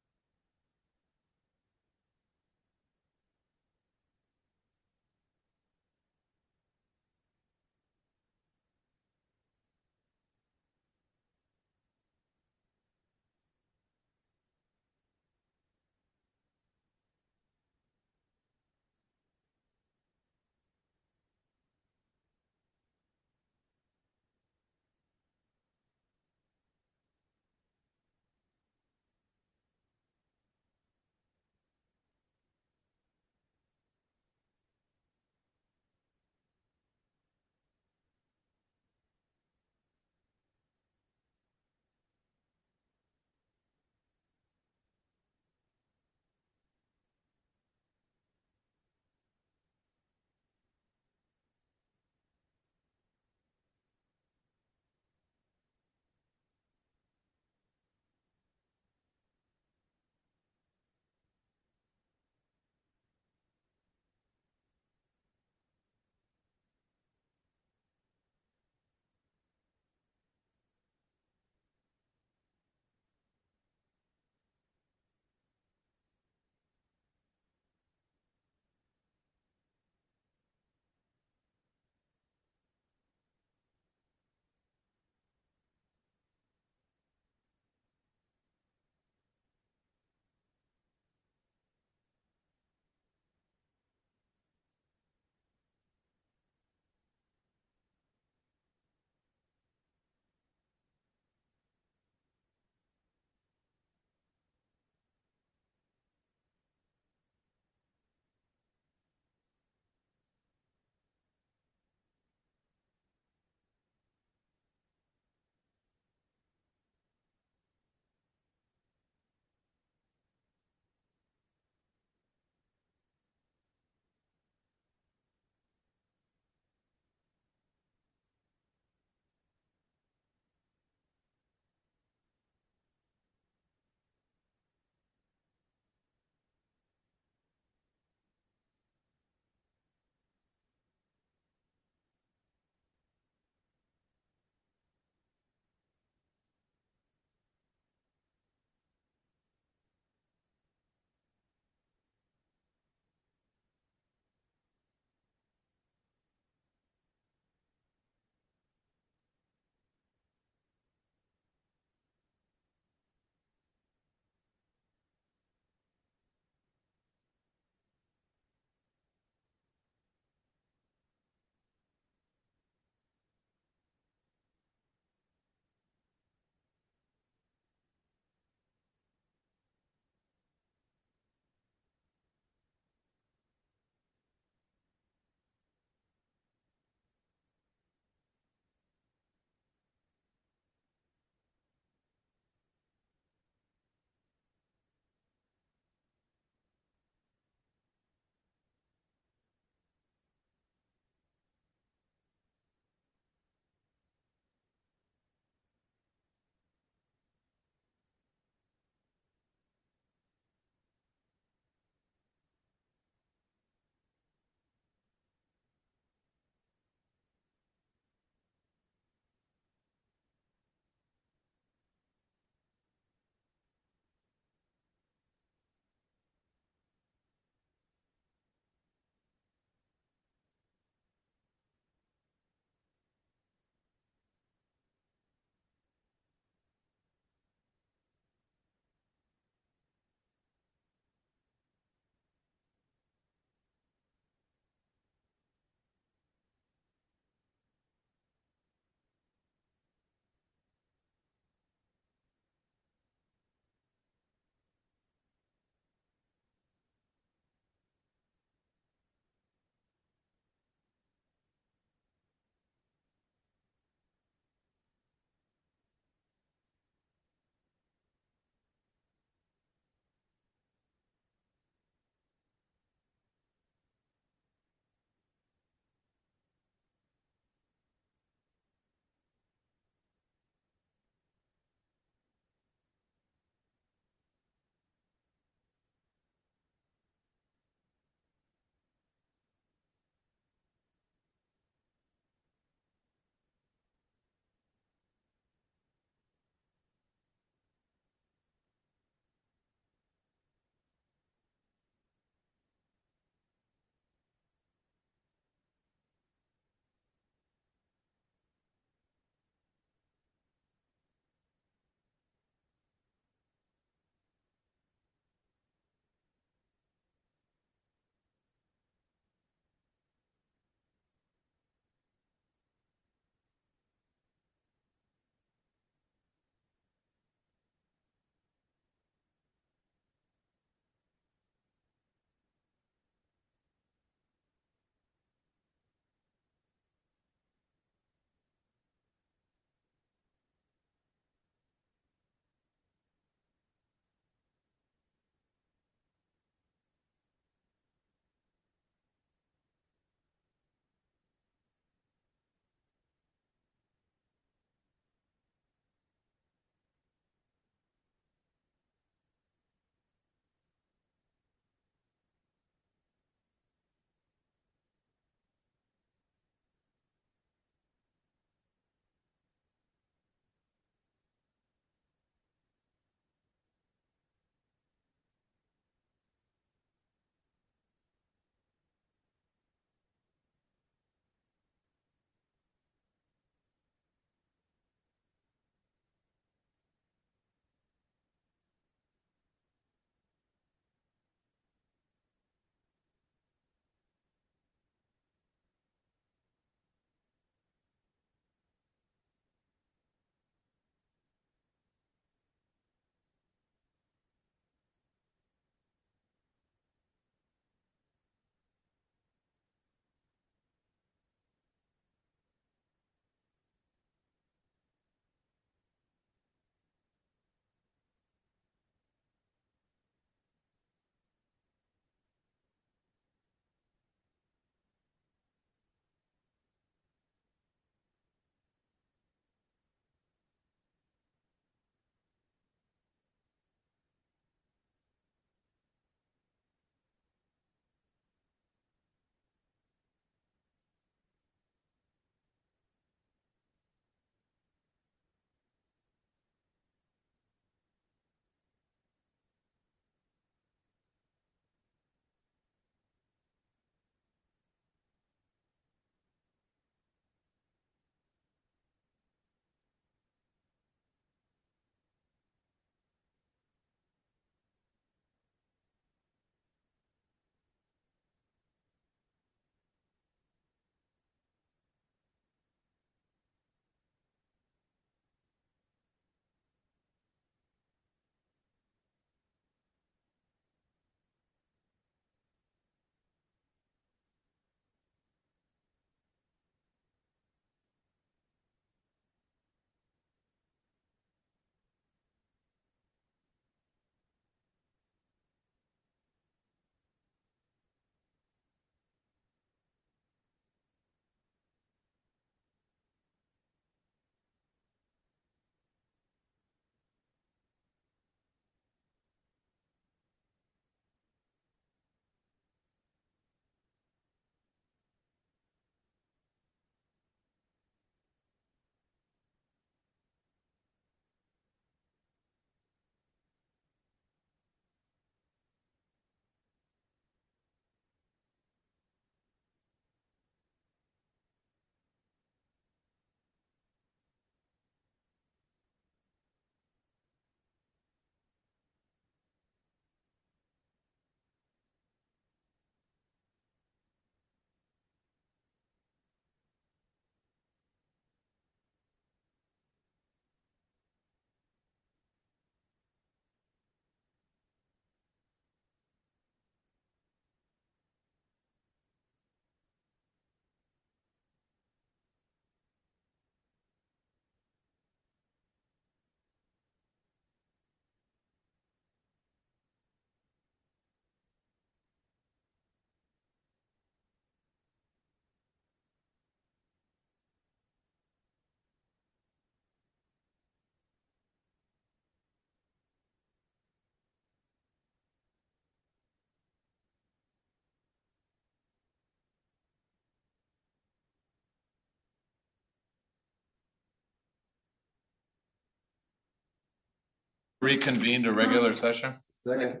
Reconvene to regular session? Second.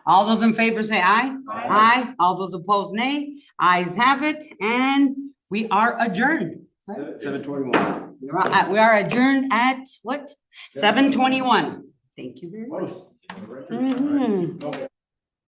All those in favor say aye. Aye. All those opposed, nay. Ayes have it, and we are adjourned. 7:21. We are adjourned at what? 7:21. Thank you very much. Close. Mhm.